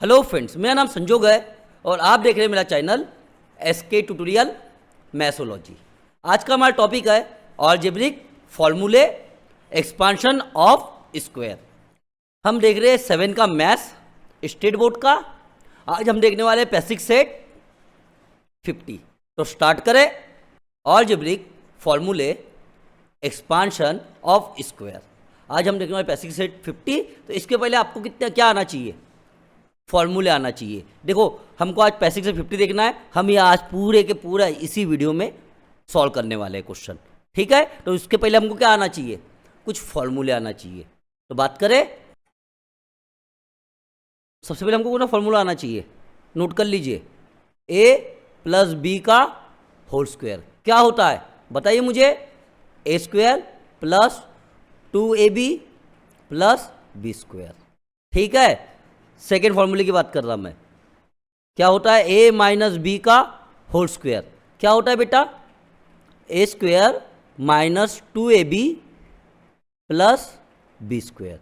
Hello friends, मेरा नाम संजोग है और आप देख रहे हैं मेरा चैनल एसके ट्यूटोरियल मैथोलॉजी। आज का हमारा टॉपिक है अलजेब्रिक फॉर्मूले एक्सपांशन ऑफ स्क्वायर। हम देख रहे हैं 7 का मैथ्स स्टेट बोर्ड का। आज हम देखने वाले हैं बेसिक सेट 50। तो स्टार्ट करें। अलजेब्रिक फॉर्मूले एक्सपांशन ऑफ स्क्वायर। आज हम देखने वाले बेसिक सेट 50। तो इसके पहले आपको कितना क्या आना चाहिए? फॉर्मूले आना चाहिए। देखो, हमको आज बेसिक से 50 देखना है। हम ये आज पूरे के पूरा इसी वीडियो में सॉल्व करने वाले हैं क्वेश्चन। ठीक है, तो इसके पहले हमको क्या आना चाहिए? कुछ फॉर्मूले आना चाहिए। तो बात करें, सबसे पहले हमको ना फॉर्मूला आना चाहिए। नोट कर लीजिए, a प्लस बी का होल स्क्वायर क्या होता है बताइए मुझे। A square plus 2ab plus B square. ठीक है, सेकेंड फॉर्मूले की बात कर रहा मैं। क्या होता है? a माइनस बी का होल स्क्वायर क्या होता है बेटा? A square minus 2ab plus B square.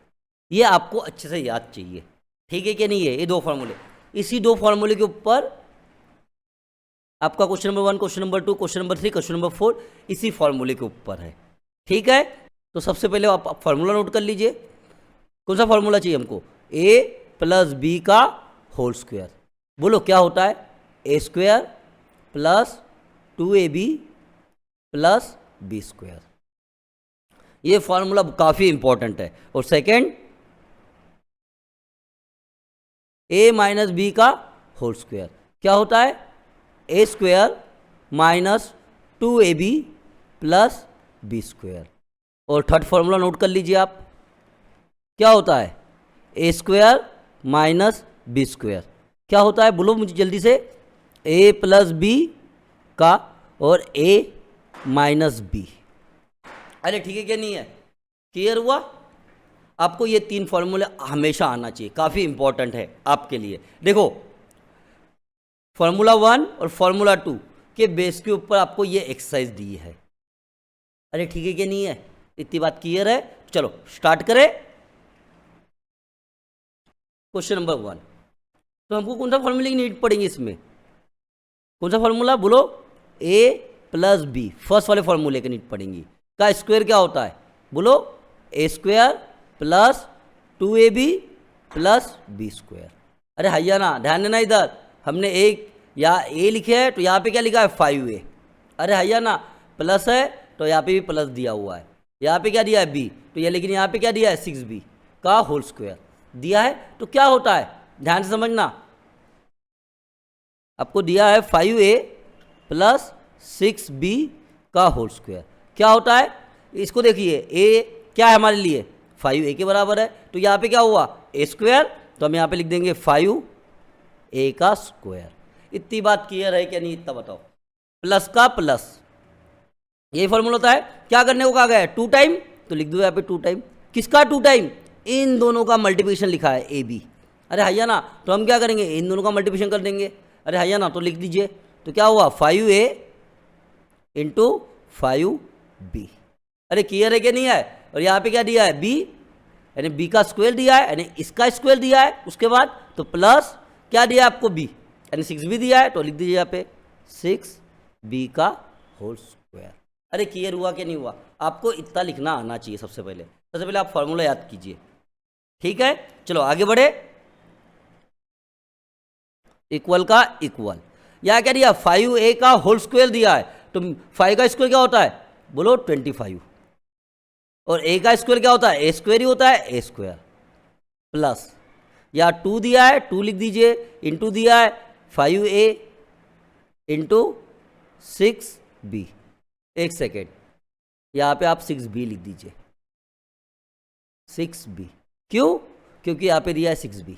ये आपको अच्छे से याद चाहिए। ठीक है कि नहीं है? ये दो फॉर्मूले, इसी दो फॉर्मूले के ऊपर आपका question number 1, question number 2, question number 3, question number 4 इसी फॉर्मूले के ऊपर है। ठीक है, तो सबसे पहले आप फॉर्मूला नोट कर लीजिए। कौन सा फॉर्मूला चाहिए हमको? a प्लस बी का होल स्क्वायर। बोलो क्या होता है? A square plus 2ab plus B square. ये फॉर्मूला काफी इंपॉर्टेंट है। और सेकंड, a माइनस बी का होल स्क्वायर क्या होता है? A square minus 2ab plus B square. और थर्ड फॉर्मूला नोट कर लीजिए आप। क्या होता है? A square minus B square क्या होता है? बोलो मुझे जल्दी से। a प्लस बी का और a माइनस बी। अरे ठीक है क्या नहीं है? क्लियर हुआ? आपको ये तीन फॉर्मूले हमेशा आना चाहिए, काफ़ी इंपॉर्टेंट है आपके लिए। देखो, फॉर्मूला 1 और फॉर्मूला 2 के बेस के ऊपर आपको ये एक्सरसाइज दी है। अरे ठीक है क्या नहीं है? इतनी बात क्लियर है? चलो स्टार्ट करें। Question number 1। तो हमको कौन सा फॉर्मूले की नीड पड़ेगी इसमें? कौन सा फॉर्मूला बोलो? a प्लस बी, फर्स्ट वाले फॉर्मूले की नीड पड़ेगी। का स्क्वायर क्या होता है? बोलो A square plus 2ab plus B square. अरे हैया ना, ध्यान देना, इधर हमने एक या a लिखे है तो यहाँ पे क्या लिखा है? 5a। अरे हैया ना, प्लस है तो यहाँ पे भी प्लस दिया हुआ है। यहाँ पे क्या दिया है? b। तो ये लेकिन यहाँ पे क्या दिया है? 6b का होल स्क्वायर दिया है। तो क्या होता है? ध्यान से समझना, आपको दिया है 5a प्लस 6b का होल स्क्वायर क्या होता है? इसको देखिए, a क्या है हमारे लिए? 5a के बराबर है। तो यहाँ पे क्या हुआ? a स्क्वायर, तो हम यहाँ पे लिख देंगे 5a का स्क्वायर। इतनी बात क्लियर है क्या नहीं? इतना बताओ। प्लस का प्लस, यही फॉर्मूला होता है। क्या करने को कहा गया है? 2 टाइम, तो लिख दो यहाँ पे 2 टाइम। किसका 2 टाइम? इन दोनों का मल्टीप्लिकेशन लिखा है ए बी। अरे हैया ना, तो हम क्या करेंगे? इन दोनों का मल्टीप्लिकेशन कर देंगे। अरे हैया ना, तो लिख दीजिए। तो क्या हुआ? 5a into 5b। अरे क्लियर है क्या नहीं है? और यहाँ पे क्या दिया है? b, यानी b का स्क्वायर दिया है, यानी इसका स्क्वायर दिया है। उसके बाद तो प्लस क्या दिया है आपको? b, यानी 6b दिया है। तो लिख दीजिए यहाँ पे 6b का होल स्क्वायर। अरे क्लियर हुआ क्या नहीं हुआ? आपको इतना लिखना आना चाहिए। सबसे पहले आप फॉर्मूला याद कीजिए। ठीक है, चलो आगे बढ़े। इक्वल का इक्वल, या क्या दिया? 5a का होल स्क्वायर दिया है। तो 5 का स्क्वायर क्या होता है? बोलो 25। और a का स्क्वायर क्या होता है? ए स्क्वायर ही होता है, ए स्क्वायर प्लस, या 2 दिया है 2 लिख दीजिए, इंटू दिया है 5a इंटू 6b। एक सेकेंड, यहाँ पे आप 6b लिख दीजिए। 6b क्यों? क्योंकि यहाँ पे दिया है 6b।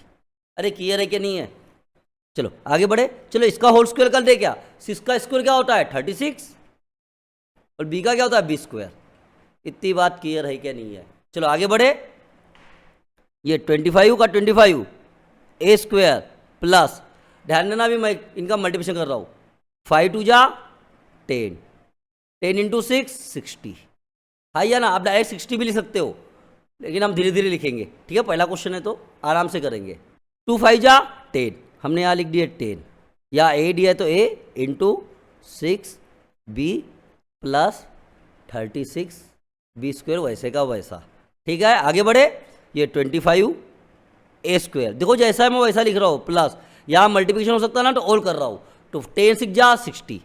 अरे क्लियर है क्या नहीं है? चलो आगे बढ़े। चलो इसका होल स्क्वायर कर दे क्या? 6 का स्क्वायर क्या होता है? 36। और b का क्या होता है? b square. इतनी बात क्लियर है क्या नहीं है? चलो आगे बढ़े। ये 25 का 25 ए स्क्वायर प्लस, ध्यान देना अभी मैं इनका मल्टीप्लिकेशन कर रहा हूँ। 5 2 जा 10, 10 इंटू 6 60। हाँ या ना, आप डायरेक्ट 60 भी लिख सकते हो, लेकिन हम धीरे धीरे लिखेंगे। ठीक है, पहला क्वेश्चन है तो आराम से करेंगे। 2 5 जा 10, हमने यहाँ लिख दिया 10, या ए दिया है तो ए इंटू 6b प्लस 36b² वैसे का वैसा। ठीक है, आगे बढ़े। ये 25a², देखो जैसा है मैं वैसा लिख रहा हूँ, प्लस यहाँ मल्टीप्लिकेशन हो सकता है ना, तो ऑल कर रहा हूँ, तो 10 6 जा 60,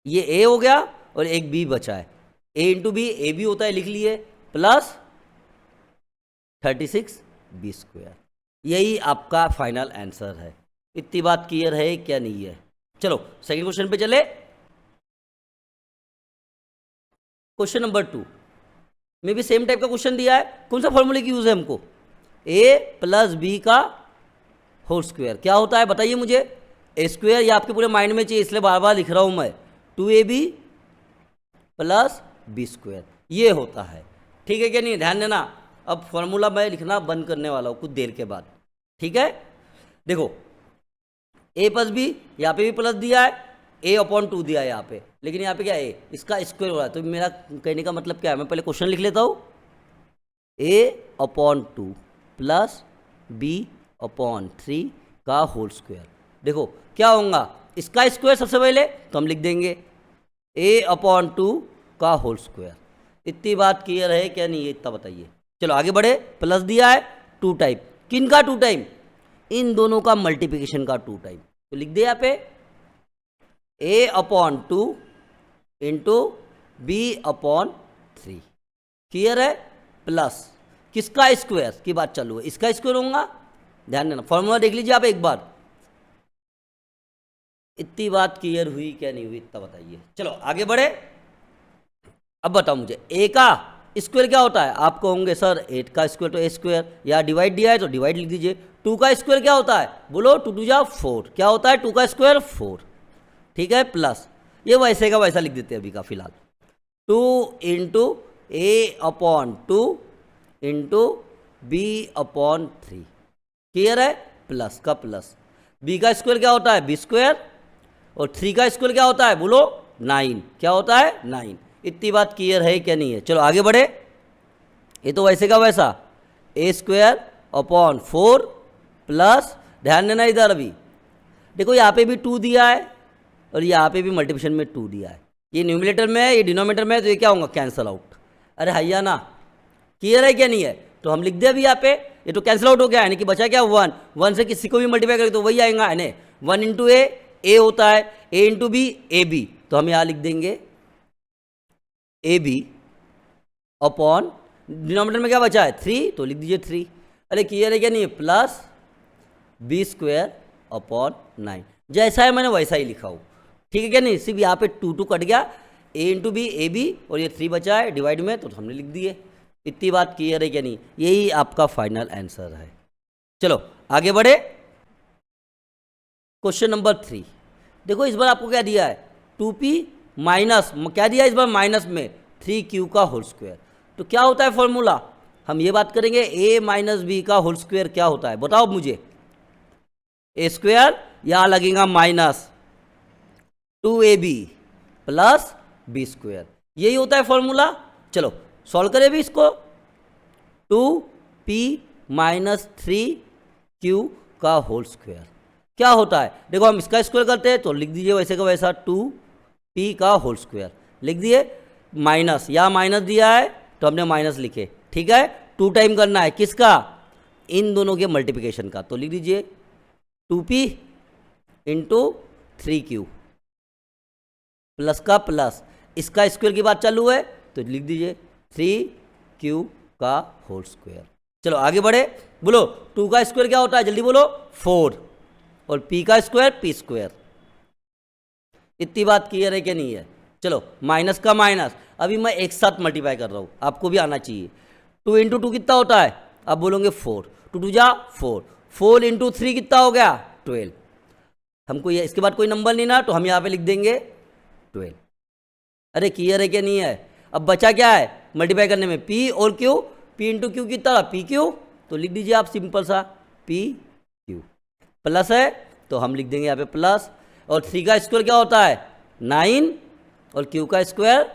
ये ए हो गया और एक बी बचा है, ए इंटू बी, ए बी होता है लिख लिए, प्लस 36b²। यही आपका फाइनल आंसर है। इतनी बात क्लियर है क्या नहीं है? चलो सेकंड क्वेश्चन पे चले। क्वेश्चन नंबर 2 में भी सेम टाइप का क्वेश्चन दिया है। कौन सा फॉर्मूले की यूज है हमको? a प्लस बी का होल स्क्वायर क्या होता है बताइए मुझे। ए स्क्वायर ये आपके पूरे माइंड में चाहिए, इसलिए बार बार लिख रहा हूं मैं, 2ab प्लस b², ये होता है। ठीक है क्या नहीं? ध्यान देना, अब फॉर्मूला मैं लिखना बंद करने वाला हूं कुछ देर के बाद। ठीक है, देखो a प्लस बी, यहाँ पे भी प्लस दिया है, a/2 दिया है यहाँ पे, लेकिन यहाँ पे क्या है, इसका स्क्वायर हो रहा है। तो मेरा कहने का मतलब क्या है, मैं पहले क्वेश्चन लिख लेता हूँ, a/2 प्लस b/3 का होल स्क्वायर। देखो क्या होगा, इसका स्क्वायर सबसे पहले तो हम लिख देंगे a/2 का होल स्क्वायर। इतनी बात क्लियर है क्या नहीं है, इतना बताइए। चलो आगे बढ़े। प्लस दिया है 2 टाइम, किन का 2 टाइम? इन दोनों का मल्टीप्लिकेशन का 2 टाइम। तो लिख दे यहाँ पे a/2 इंटू b/3, क्लियर है। प्लस किसका स्क्वायर की बात चालू है, इसका स्क्वायर होगा। ध्यान देना, फॉर्मूला देख लीजिए आप एक बार। इतनी बात क्लियर हुई क्या नहीं हुई, इतना बताइए। चलो आगे बढ़े। अब बताओ मुझे a का स्क्वायर क्या होता है। आप कहोगे सर 8 का स्क्वायर तो a², या डिवाइड दिया है तो डिवाइड लिख दीजिए। 2 का स्क्वायर क्या होता है, बोलो 2 2 जा 4, क्या होता है 2 का स्क्वायर 4। ठीक है, प्लस ये वैसे का वैसा लिख देते हैं अभी का फिलहाल, 2 into a/2 into b/3, clear है। प्लस का प्लस, b का स्क्वायर क्या होता है b², और 3 का स्क्वायर क्या होता है बोलो 9, क्या होता है 9। इतनी बात क्लियर है क्या नहीं है? चलो आगे बढ़े। ये तो वैसे का वैसा a²/4 प्लस, ध्यान देना इधर, अभी देखो यहाँ पे भी 2 दिया है और यहाँ पे भी मल्टीप्लिकेशन में 2 दिया है। ये न्यूमिनेटर में है, ये डिनोमिनेटर में है, तो ये क्या होगा कैंसल आउट। अरे हैया ना, क्लियर है क्या नहीं है? तो हम लिख दे अभी यहाँ पे, ये तो कैंसिल आउट हो गया, यानी कि बचा क्या 1, 1 से किसी को भी मल्टीप्लाई करें तो वही आएगा, यानी 1 इंटू ए होता है, a into B A B, तो हम यहाँ लिख देंगे ए बी अपॉन, डिनोमिनेटर में क्या बचा है 3, तो लिख दीजिए 3। अरे क्लियर है क्या नहीं है? प्लस b²/9, जैसा है मैंने वैसा ही लिखा हूँ। ठीक है क्या नहीं? सिर्फ यहाँ पे 2 2 कट गया, a into B A B, और ये 3 बचा है डिवाइड में, तो हमने लिख दिए। इतनी बात क्लियर है क्या नहीं? यही आपका फाइनल आंसर है। चलो आगे बढ़े। क्वेश्चन नंबर 3, देखो इस बार आपको क्या दिया है, 2p माइनस क्या दिया है इस बार, माइनस में 3q का होल स्क्वायर। तो क्या होता है फॉर्मूला, हम ये बात करेंगे a माइनस बी का होल स्क्वायर क्या होता है बताओ मुझे। a², यहाँ लगेगा माइनस 2ab प्लस b², यही होता है फॉर्मूला। चलो सॉल्व करें भी इसको, 2p माइनस 3q का होल स्क्वायर क्या होता है। देखो हम इसका स्क्वायर करते हैं तो लिख दीजिए वैसे का वैसा 2p का होल स्क्वायर, लिख दिए। माइनस, यहाँ माइनस दिया है तो हमने माइनस लिखे। ठीक है, 2 टाइम करना है किसका, इन दोनों के मल्टीप्लिकेशन का, तो लिख दीजिए 2p इंटू 3q प्लस का प्लस, इसका स्क्वायर की बात चालू है तो लिख दीजिए 3q का होल स्क्वायर। चलो आगे बढ़े, बोलो 2 का स्क्वायर क्या होता है जल्दी बोलो 4, और p का स्क्वायर p²। इतनी बात क्लियर है क्या नहीं है? चलो माइनस का माइनस, अभी मैं एक साथ मल्टीप्लाई कर रहा हूँ, आपको भी आना चाहिए। 2 इंटू 2 कितना होता है, अब बोलोगे 4, 2 2 जा 4, 4 इंटू 3 कितना हो गया 12। हमको ये इसके बाद कोई नंबर नहीं ना, तो हम यहाँ पे लिख देंगे 12। अरे क्लियर है क्या नहीं है? अब बचा क्या है मल्टीप्लाई करने में, p और q, p इंटू क्यू कितना पी क्यू, तो लिख दीजिए आप सिंपल सा पी क्यू। प्लस है तो हम लिख देंगे यहाँ पे प्लस, और 3 का स्क्वायर क्या होता है 9, और q का स्क्वायर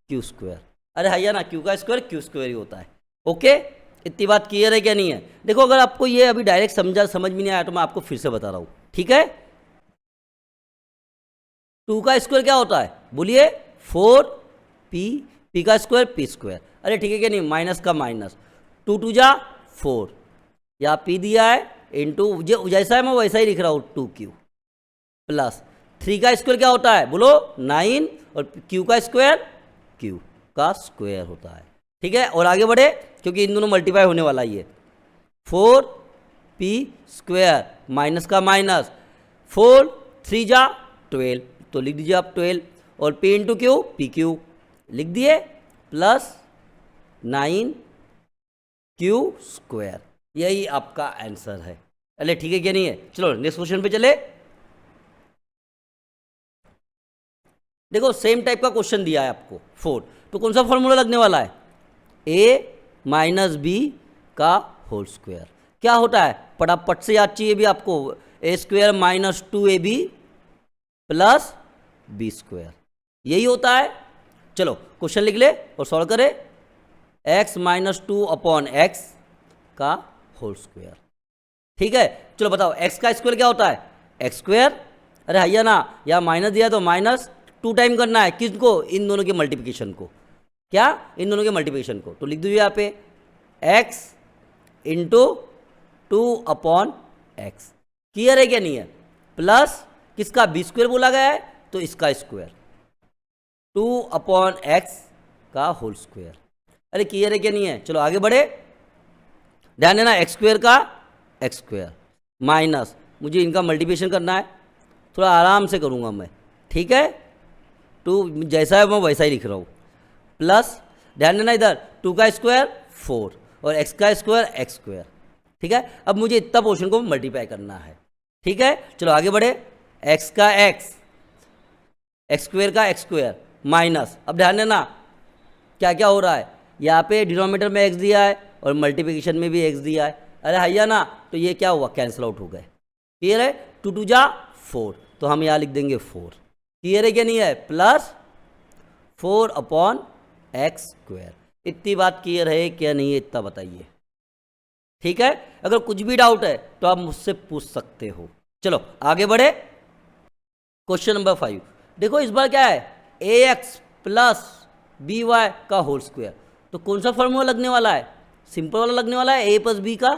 q²। अरे हैया ना, q का स्क्वायर q² ही होता है। ओके, इतनी बात क्लियर है क्या नहीं है? देखो अगर आपको ये अभी डायरेक्ट समझ में नहीं आया तो मैं आपको फिर से बता रहा हूँ, ठीक है। 2 का स्क्वायर क्या होता है बोलिए? 4p, p का स्क्वायर p स्क्वायर। अरे ठीक है क्या नहीं, माइनस का माइनस, 2 2 जा 4, या p दिया है इंटू जैसा है मैं वैसा ही लिख रहा हूँ 2q, प्लस 3 का स्क्वायर क्या होता है बोलो? 9, और q का स्क्वायर q का स्क्वायर होता है, ठीक है। और आगे बढ़े क्योंकि इन दोनों मल्टीप्लाई होने वाला ही है। 4p स्क्वायर माइनस का माइनस, 4 3 जा 12, तो लिख दीजिए आप 12, और p into Q P Q लिख दिए, प्लस 9q स्क्वायर। यही आपका आंसर है। अरे ठीक है क्या नहीं है? चलो नेक्स्ट क्वेश्चन पे चले। देखो सेम टाइप का क्वेश्चन दिया है आपको 4, तो कौन सा फॉर्मूला लगने वाला है? a माइनस बी का होल स्क्वायर। क्या होता है फटाफट से याद चाहिए भी आपको, a square minus 2ab plus B square, यही होता है। चलो क्वेश्चन लिख ले और सॉल्व करें। x माइनस 2 अपॉन एक्स का होल स्क्वायर, ठीक है। चलो बताओ x का स्क्वायर क्या होता है? X square. अरे हैया ना, या माइनस दिया तो माइनस 2 टाइम करना है, किसको? इन दोनों के मल्टीप्लिकेशन को। क्या? इन दोनों के मल्टीप्लिकेशन को। तो लिख दीजिए यहाँ पे x into 2 upon x. Clear है क्या नहीं है? प्लस किसका? बी स्क्वायर बोला गया है तो इसका स्क्वायर, 2 अपॉन एक्स का होल स्क्वायर। अरे क्लियर है क्या नहीं है? चलो आगे बढ़े, ध्यान देना, एक्स स्क्वायर का एक्स स्क्वायर माइनस, मुझे इनका मल्टीप्लिकेशन करना है, थोड़ा आराम से करूँगा मैं, ठीक है। 2 जैसा है मैं वैसा ही लिख रहा हूँ, प्लस ध्यान देना इधर 2 का स्क्वायर 4 और x का स्क्वायर एक्स स्क्वायर, ठीक है। अब मुझे इतना पोर्शन को मल्टीप्लाई करना है, ठीक है। चलो आगे बढ़े, x का x स्क्वायर का एक्स स्क्वायर माइनस, अब ध्यान देना क्या क्या हो रहा है, यहाँ पे डिनोमिनेटर में x दिया है और मल्टीप्लिकेशन में भी x दिया है। अरे हैया ना, तो ये क्या हुआ? कैंसिल आउट हो गए। क्लियर है? 2 2 जा 4, तो हम यहाँ लिख देंगे 4। क्लियर है क्या नहीं है? Plus 4 upon x square. इतनी बात क्लियर है क्या नहीं है? इतना बताइए, ठीक है। अगर कुछ भी डाउट है तो आप मुझसे पूछ सकते हो। चलो आगे बढ़े, क्वेश्चन नंबर 5। देखो इस बार क्या है? ax प्लस by का होल स्क्वायर। तो कौन सा फॉर्मूला लगने वाला है? सिंपल वाला लगने वाला है, a प्लस बी का,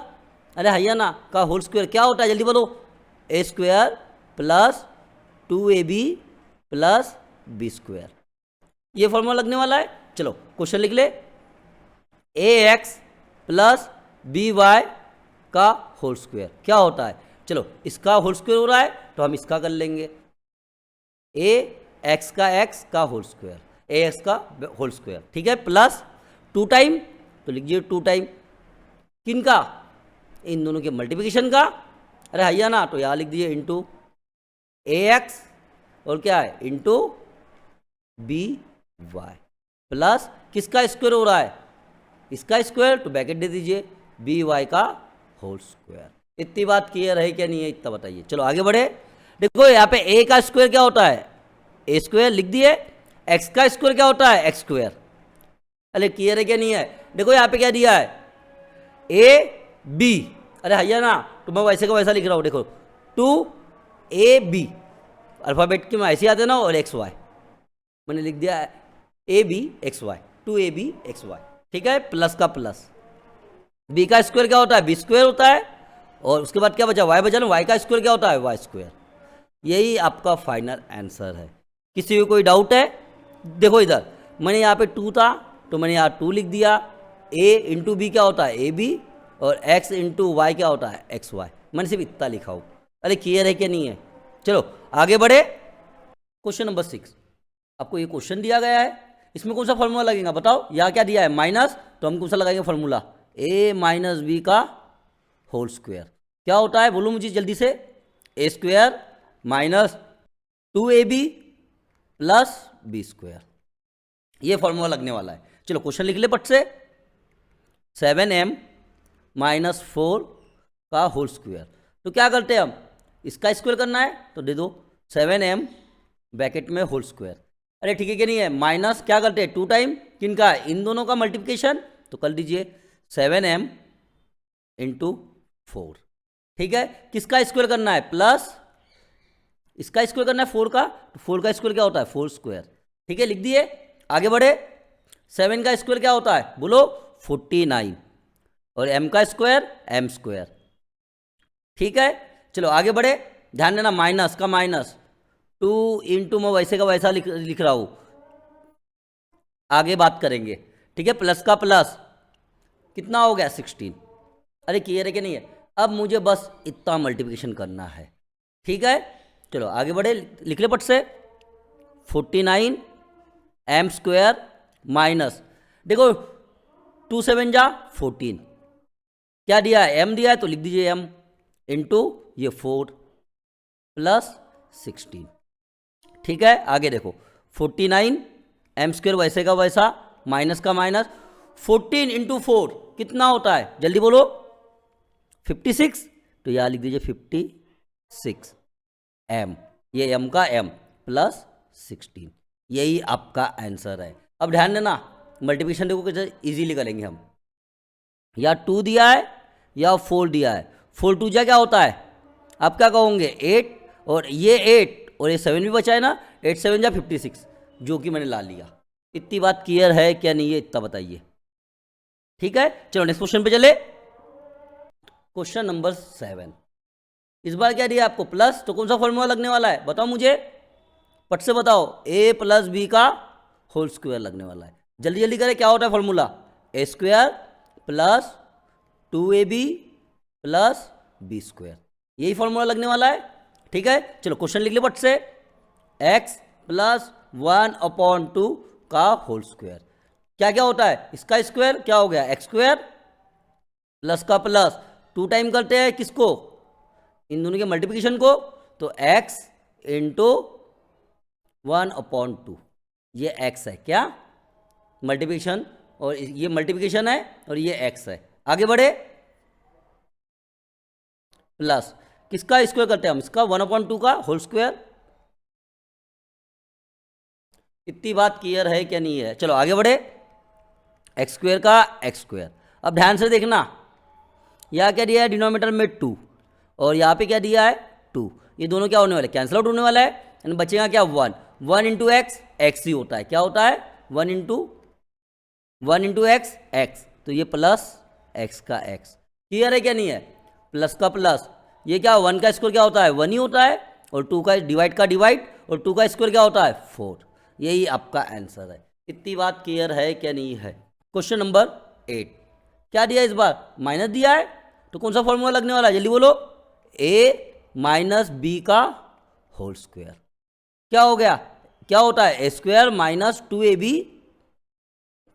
अरे हैया ना, का होल स्क्वायर। क्या होता है जल्दी बोलो? a square plus 2ab plus B square, ये फॉर्मूला लगने वाला है। चलो क्वेश्चन लिख ले, ax प्लस by का होल स्क्वायर क्या होता है? चलो इसका होल स्क्वायर हो रहा है तो हम इसका कर लेंगे, ax का x का होल स्क्वायर, ax का होल स्क्वायर, ठीक है, प्लस 2 टाइम, तो लिखिए 2 टाइम किन का? इन दोनों के मल्टीप्लिकेशन का। अरे हैया ना, तो यहाँ लिख दीजिए इंटू ax और क्या है इंटू by प्लस किसका स्क्वायर हो रहा है? इसका स्क्वायर, तो ब्रैकेट दे दीजिए by का होल स्क्वायर। इतनी बात क्लियर है क्या नहीं है? इतना बताइए। चलो आगे बढ़े, देखो यहाँ पे a का स्क्वायर क्या होता है? a स्क्वायर लिख दिए, x का स्क्वायर क्या होता है? X square. अरे क्लियर है क्या नहीं है? देखो यहाँ पे क्या दिया है? a b, अरे हैया ना, तो मैं वैसे का वैसा लिख रहा हूँ, देखो 2ab, अल्फाबेट के में ऐसे आते ना, और xy मैंने लिख दिया है ab xy, 2ab xy, ठीक है, प्लस का प्लस। b का स्क्वायर क्या होता है? b स्क्वायर होता है, और उसके बाद क्या बचा? y बचा ना, y का स्क्वायर क्या होता है? y square. यही आपका फाइनल आंसर है। किसी को कोई डाउट है? देखो इधर मैंने यहाँ पे 2 था तो मैंने यहाँ 2 लिख दिया, a इंटू बी क्या होता है? ab, और x इंटू वाई क्या होता है? xy। मैंने सिर्फ इतना लिखा हूँ। अरे क्लियर है क्या नहीं है? चलो आगे बढ़े, क्वेश्चन नंबर 6। आपको ये क्वेश्चन दिया गया है, इसमें कौन सा फॉर्मूला लगेगा बताओ? यहाँ क्या दिया है? माइनस, तो हम कौन सा लगाएंगे फॉर्मूला? a माइनस बी का होल स्क्वायर। क्या होता है बोलो मुझे जल्दी से? a square minus 2ab plus B square, ये फॉर्मूला लगने वाला है। चलो क्वेश्चन लिख ले पट से, 7m माइनस 4 का होल स्क्वायर। तो क्या करते हैं हम? इसका स्क्वायर करना है तो दे दो 7m ब्रैकेट में होल स्क्वायर। अरे ठीक है कि नहीं है? माइनस क्या करते हैं? 2 टाइम किनका? इन दोनों का मल्टीप्लिकेशन, तो कर दीजिए 7m इंटू 4। ठीक है, किसका स्क्वायर करना है? प्लस इसका स्क्वायर करना है 4 का, तो 4 का स्क्वायर क्या होता है? 4 स्क्वायर। ठीक है, लिख दिए। आगे बढ़े, 7 का स्क्वायर क्या होता है? बोलो 49, और m का स्क्वायर m स्क्वायर। ठीक है, चलो आगे बढ़े। ध्यान देना, माइनस का माइनस, 2 इंटू मैं वैसे का वैसा लिख रहा हूं, आगे बात करेंगे। ठीक है, प्लस का प्लस, कितना हो गया? 16। अरे क्लियर है कि नहीं है? अब मुझे बस इतना मल्टीप्लिकेशन करना है। ठीक है, चलो आगे बढ़े, लिख ले पट से। 49 m स्क्वायर माइनस, देखो 2 7 जा 14, क्या दिया है? m दिया है, तो लिख दीजिए m इंटू ये 4 प्लस 16। ठीक है, आगे देखो, 49 m स्क्वायर वैसे का वैसा, माइनस का माइनस, 14 इंटू 4 कितना होता है? जल्दी बोलो। 56, तो यहाँ लिख दीजिए 56 m, ये m का m प्लस 16, यही आपका आंसर है। अब ध्यान देना, मल्टीप्लिकेशन देखो कैसे इजीली करेंगे हम। या 2 दिया है या 4 दिया है, 4 2 जा क्या होता है? आप क्या कहोगे? 8, और ये 8 और ये 7 भी बचा है ना, 8 7 जा 56, जो कि मैंने ला लिया। इतनी बात क्लियर है क्या नहीं है? इतना बताइए। ठीक है, चलो नेक्स्ट क्वेश्चन पे चले। क्वेश्चन नंबर 7, इस बार क्या दिया आपको? प्लस, तो कौन सा फॉर्मूला लगने वाला है? बताओ मुझे, पट से बताओ। a प्लस बी का होल स्क्वायर लगने वाला है। जल्दी जल्दी करें, क्या होता है फॉर्मूला? A square plus 2ab plus B square, यही फॉर्मूला लगने वाला है। ठीक है, चलो क्वेश्चन लिख ले पट से। x प्लस 1/2 का होल स्क्वायर, क्या क्या होता है? इसका स्क्वायर क्या हो गया? एक्स स्क्वायर, प्लस का प्लस, 2 टाइम करते हैं किसको? इन दोनों के मल्टीप्लिकेशन को, तो x इंटू 1/2, ये x है क्या? मल्टीप्लिकेशन, और ये मल्टीप्लिकेशन है और ये x है। आगे बढ़े, प्लस किसका स्क्वायर करते हैं हम? इसका 1/2 का होल स्क्वायर। इतनी बात क्लियर है क्या नहीं है? चलो आगे बढ़े, एक्स स्क्वायर का एक्स स्क्वायर। अब ध्यान से देखना, यहाँ क्या दिया है? डिनोमिनेटर में 2, और यहाँ पे क्या दिया है? 2। ये दोनों क्या होने वाले? कैंसिल आउट होने वाला है, यानी बचेगा क्या? 1 इंटू एक्स, एक्स ही होता है। क्या होता है? 1 इंटू एक्स, एक्स, तो ये प्लस एक्स का एक्स। क्लियर है क्या नहीं है? प्लस का प्लस, ये क्या? 1 का स्क्वायर क्या होता है? 1 ही होता है, और 2 का डिवाइड, और 2 का स्क्वायर क्या होता है? 4। यही आपका आंसर है। इतनी बात क्लियर है क्या नहीं है? क्वेश्चन नंबर 8, क्या दिया इस बार? माइनस दिया है, तो कौन सा फॉर्मूला लगने वाला है? जल्दी बोलो। a माइनस बी का होल स्क्वायर, क्या हो गया? क्या होता है? A square minus 2ab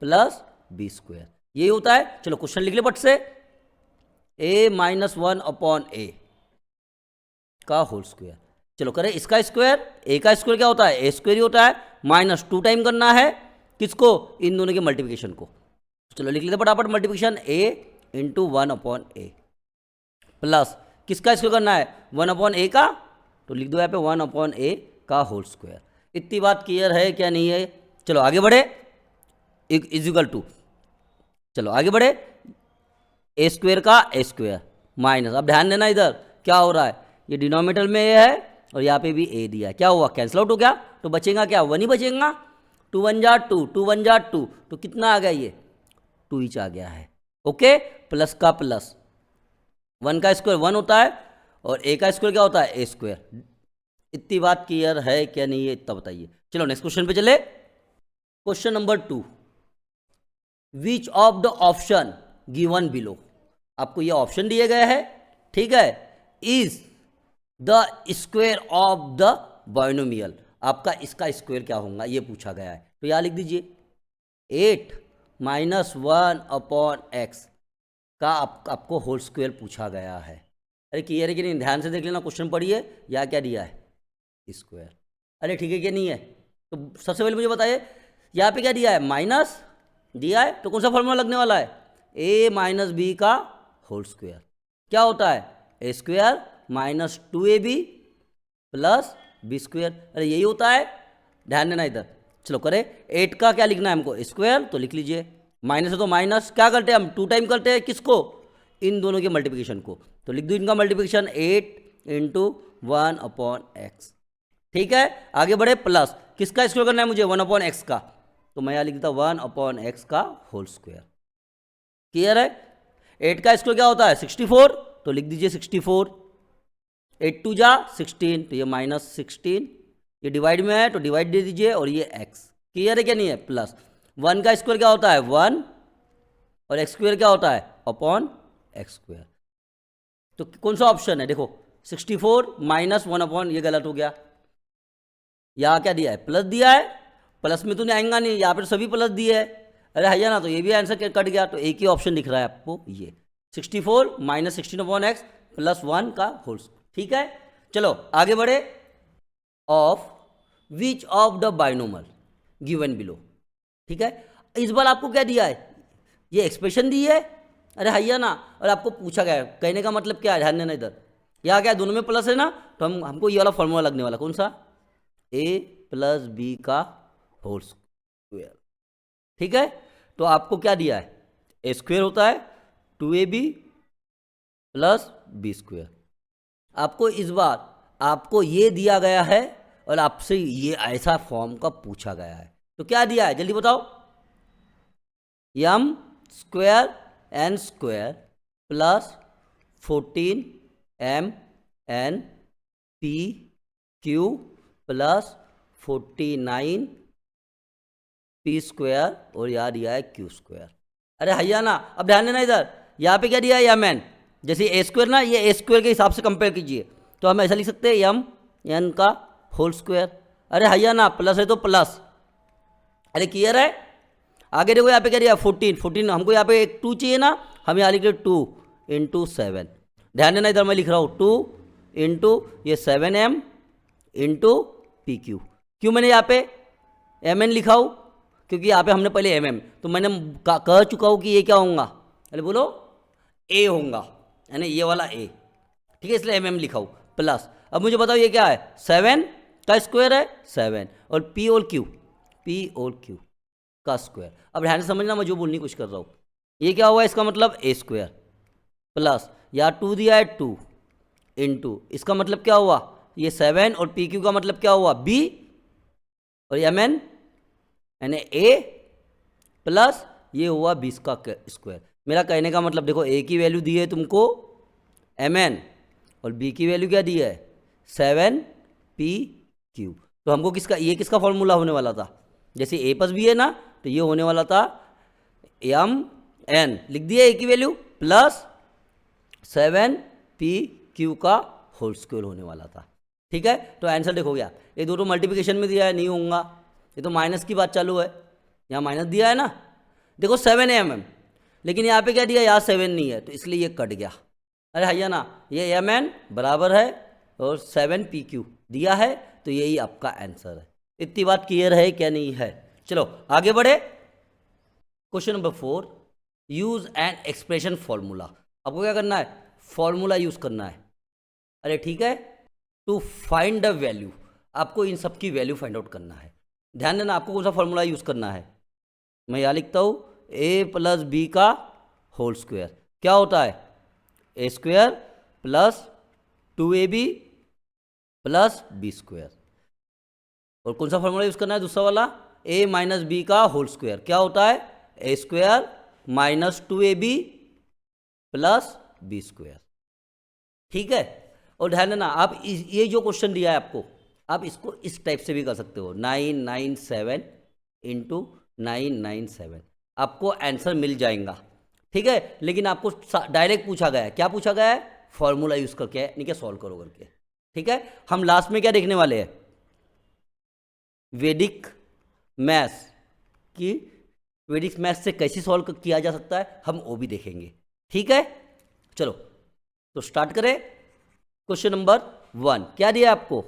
plus B square, यही होता है। चलो क्वेश्चन लिख ले पट से। a माइनस 1/a का होल स्क्वायर, चलो करें इसका स्क्वायर। ए का स्क्वायर क्या होता है? ए स्क्वायर ही होता है, माइनस 2 टाइम करना है किसको? इन दोनों के मल्टीप्लिकेशन को। चलो लिख लेते फटाफट, multiplication a into 1/a plus किसका स्क्वायर करना है? 1/a का, तो लिख दो यहाँ पे 1/a का होल स्क्वायर। इतनी बात क्लियर है क्या नहीं है? चलो आगे बढ़े, इजिकल टू, चलो आगे बढ़े, ए स्क्वायर का ए स्क्वायर माइनस, अब ध्यान देना इधर क्या हो रहा है? ये डिनोमिनेटर में ए है और यहाँ पे भी ए दिया है। क्या हुआ? कैंसिल आउट हो गया, तो बचेगा क्या? 1 ही बचेगा। 2 1 जा 2, 2 1 जा 2, तो कितना आ गया? ये 2 ही आ गया है। ओके, प्लस का प्लस, 1 का स्क्वायर 1 होता है, और ए का स्क्वायर क्या होता है? A square. इतनी बात क्लियर है क्या नहीं है? इतना बताइए। चलो नेक्स्ट क्वेश्चन पे चले। Question number 2, which of the option given below, आपको ये ऑप्शन दिए गए हैं, ठीक है, is the square of the binomial, आपका इसका स्क्वायर क्या होगा ये पूछा गया है। तो यहाँ लिख दीजिए 8 माइनस 1/x का आपको होल स्क्वायर पूछा गया है। अरे क्लियर है कि नहीं? ध्यान से देख लेना, क्वेश्चन पढ़िए। यहाँ क्या दिया है? स्क्वायर। अरे ठीक है कि नहीं है? तो सबसे पहले मुझे बताइए, यहाँ पे क्या दिया है? माइनस दिया है, तो कौन सा फॉर्मूला लगने वाला है? a माइनस बी का होल स्क्वायर, क्या होता है? A square minus 2ab plus B square. अरे यही होता है, ध्यान देना इधर। चलो करें, 8 का क्या लिखना है हमको? स्क्वायर, तो लिख लीजिए माइनस है तो माइनस, क्या करते हैं हम, 2 टाइम करते हैं किसको, इन दोनों के मल्टीप्लिकेशन को। तो लिख दो इनका मल्टीप्लिकेशन 8 इंटू 1/x। ठीक है, आगे बढ़े, प्लस किसका स्क्वायर करना है मुझे, 1/x का, तो मैं यहाँ लिख देता 1/x का होल स्क्वायर। क्लियर है। 8 का स्क्वायर क्या होता है 64, तो लिख दीजिए 64। 8 2 जा 16, तो ये -16, ये डिवाइड में है तो डिवाइड दे दीजिए, और ये x। क्लियर है क्या नहीं है, प्लस 1 का स्क्वायर क्या होता है 1, और x स्क्वायर क्या होता है अपॉन x स्क्वायर। तो कौन सा ऑप्शन है, देखो 64 माइनस 1/, ये गलत हो गया। यहाँ क्या दिया है, प्लस दिया है, प्लस में तो नहीं आएगा नहीं, यहाँ पर सभी प्लस दिए है, अरे हैया ना, तो ये भी आंसर कट गया। तो एक ही ऑप्शन दिख रहा है आपको, ये 64 माइनस 16/x प्लस 1 का होल। ठीक है, चलो आगे बढ़े। Of which of the binomial given below. ठीक है, इस बार आपको क्या दिया है, ये एक्सप्रेशन दी है, अरे हैया ना, और आपको पूछा गया है, कहने का मतलब क्या है, ध्यान देना इधर, यहाँ क्या है, दोनों में प्लस है ना, तो हमको ये वाला फॉर्मूला लगने वाला, कौन सा, a प्लस बी का होल स्क्वायर। ठीक है, तो आपको क्या दिया है, ए स्क्वायर होता है 2ab प्लस बी स्क्वायर। आपको इस बार आपको ये दिया गया है, और आपसे ये ऐसा फॉर्म का पूछा गया है, तो क्या दिया है जल्दी बताओ, m square n square plus 14m n p q plus 49 P square, और यहाँ दिया है क्यू स्क्वायर। अरे हैया ना, अब ध्यान देना इधर, यहाँ पे क्या दिया है एम एन, जैसे ए स्क्वायर ना, ये ए स्क्वायर के हिसाब से कंपेयर कीजिए, तो हम ऐसा लिख सकते हैं एम एन का होल स्क्वायर। अरे हैया ना, प्लस है तो प्लस, अरे क्लियर है। आगे देखो यहाँ पे क्या दिया 14, हमको यहाँ पे एक 2 चाहिए ना, हम यहाँ लिख रहे 2 इंटू 7। ध्यान देना इधर मैं लिख रहा हूँ 2 इंटू ये 7m इंटू पी क्यू। क्यों मैंने यहाँ पे एम एन लिखा हूँ, क्योंकि यहाँ पे हमने पहले एम एम, तो मैंने कह चुका हूँ कि ये क्या होगा, अरे बोलो ए होगा, यानी ये वाला ए। ठीक है, इसलिए एम एम लिखा हूँ प्लस। अब मुझे बताओ ये क्या है, 7 का स्क्वायर है 7, और पी और क्यू का स्क्वायर। अब ध्यान से समझना, मैं जो बोलने की कोशिश कर रहा हूँ, ये क्या हुआ, इसका मतलब ए स्क्वायर प्लस यहाँ 2 दिया है 2 इंटू, इसका मतलब क्या हुआ ये 7, और पी क्यू का मतलब क्या हुआ बी, और एम एन यानी ए प्लस ये हुआ 20 का स्क्वायर। मेरा कहने का मतलब देखो, ए की वैल्यू दी है तुमको एम एन, और बी की वैल्यू क्या दी है 7pq। तो हमको ये किसका फॉर्मूला होने वाला था, जैसे ए प्लस बी है ना, तो ये होने वाला था एम एन, लिख दिया ए की वैल्यू प्लस 7pq का होल स्क्वायर होने वाला था। ठीक है, तो आंसर देखो गया, ये दोनों मल्टीप्लिकेशन में दिया है, नहीं होगा, ये तो माइनस की बात चालू है, यहाँ माइनस दिया है ना, देखो 7mm, लेकिन यहाँ पे क्या दिया, यहाँ 7 नहीं है, तो इसलिए ये कट गया। अरे हैया ना, ये mn बराबर है और 7pq दिया है, तो यही आपका आंसर है। इतनी बात क्लियर है क्या नहीं है। चलो आगे बढ़े। Question number 4, use an expression formula. आपको क्या करना है, फॉर्मूला यूज करना है। अरे ठीक है, टू फाइंड द वैल्यू, आपको इन सब की वैल्यू फाइंड आउट करना है। ध्यान देना, आपको कौन सा फॉर्मूला यूज करना है, मैं यहाँ लिखता हूँ a प्लस बी का होल स्क्वायर क्या होता है, A square plus 2ab plus B square. और कौन सा फॉर्मूला यूज करना है दूसरा वाला, a माइनस बी का होल स्क्वायर क्या होता है, A square minus 2ab plus B square. ठीक है, और ध्यान देना, आप ये जो क्वेश्चन दिया है आपको, आप इसको इस टाइप से भी कर सकते हो, 997 इंटू 997, आपको आंसर मिल जाएगा। ठीक है, लेकिन आपको डायरेक्ट पूछा गया है, क्या पूछा गया है, फॉर्मूला यूज करके, नहीं क्या सॉल्व करो करके। ठीक है, हम लास्ट में क्या देखने वाले हैं, वैदिक मैथ्स की, वैदिक मैथ्स से कैसे सॉल्व किया जा सकता है हम वो भी देखेंगे। ठीक है, चलो तो स्टार्ट करें। क्वेश्चन नंबर 1 क्या दिया आपको,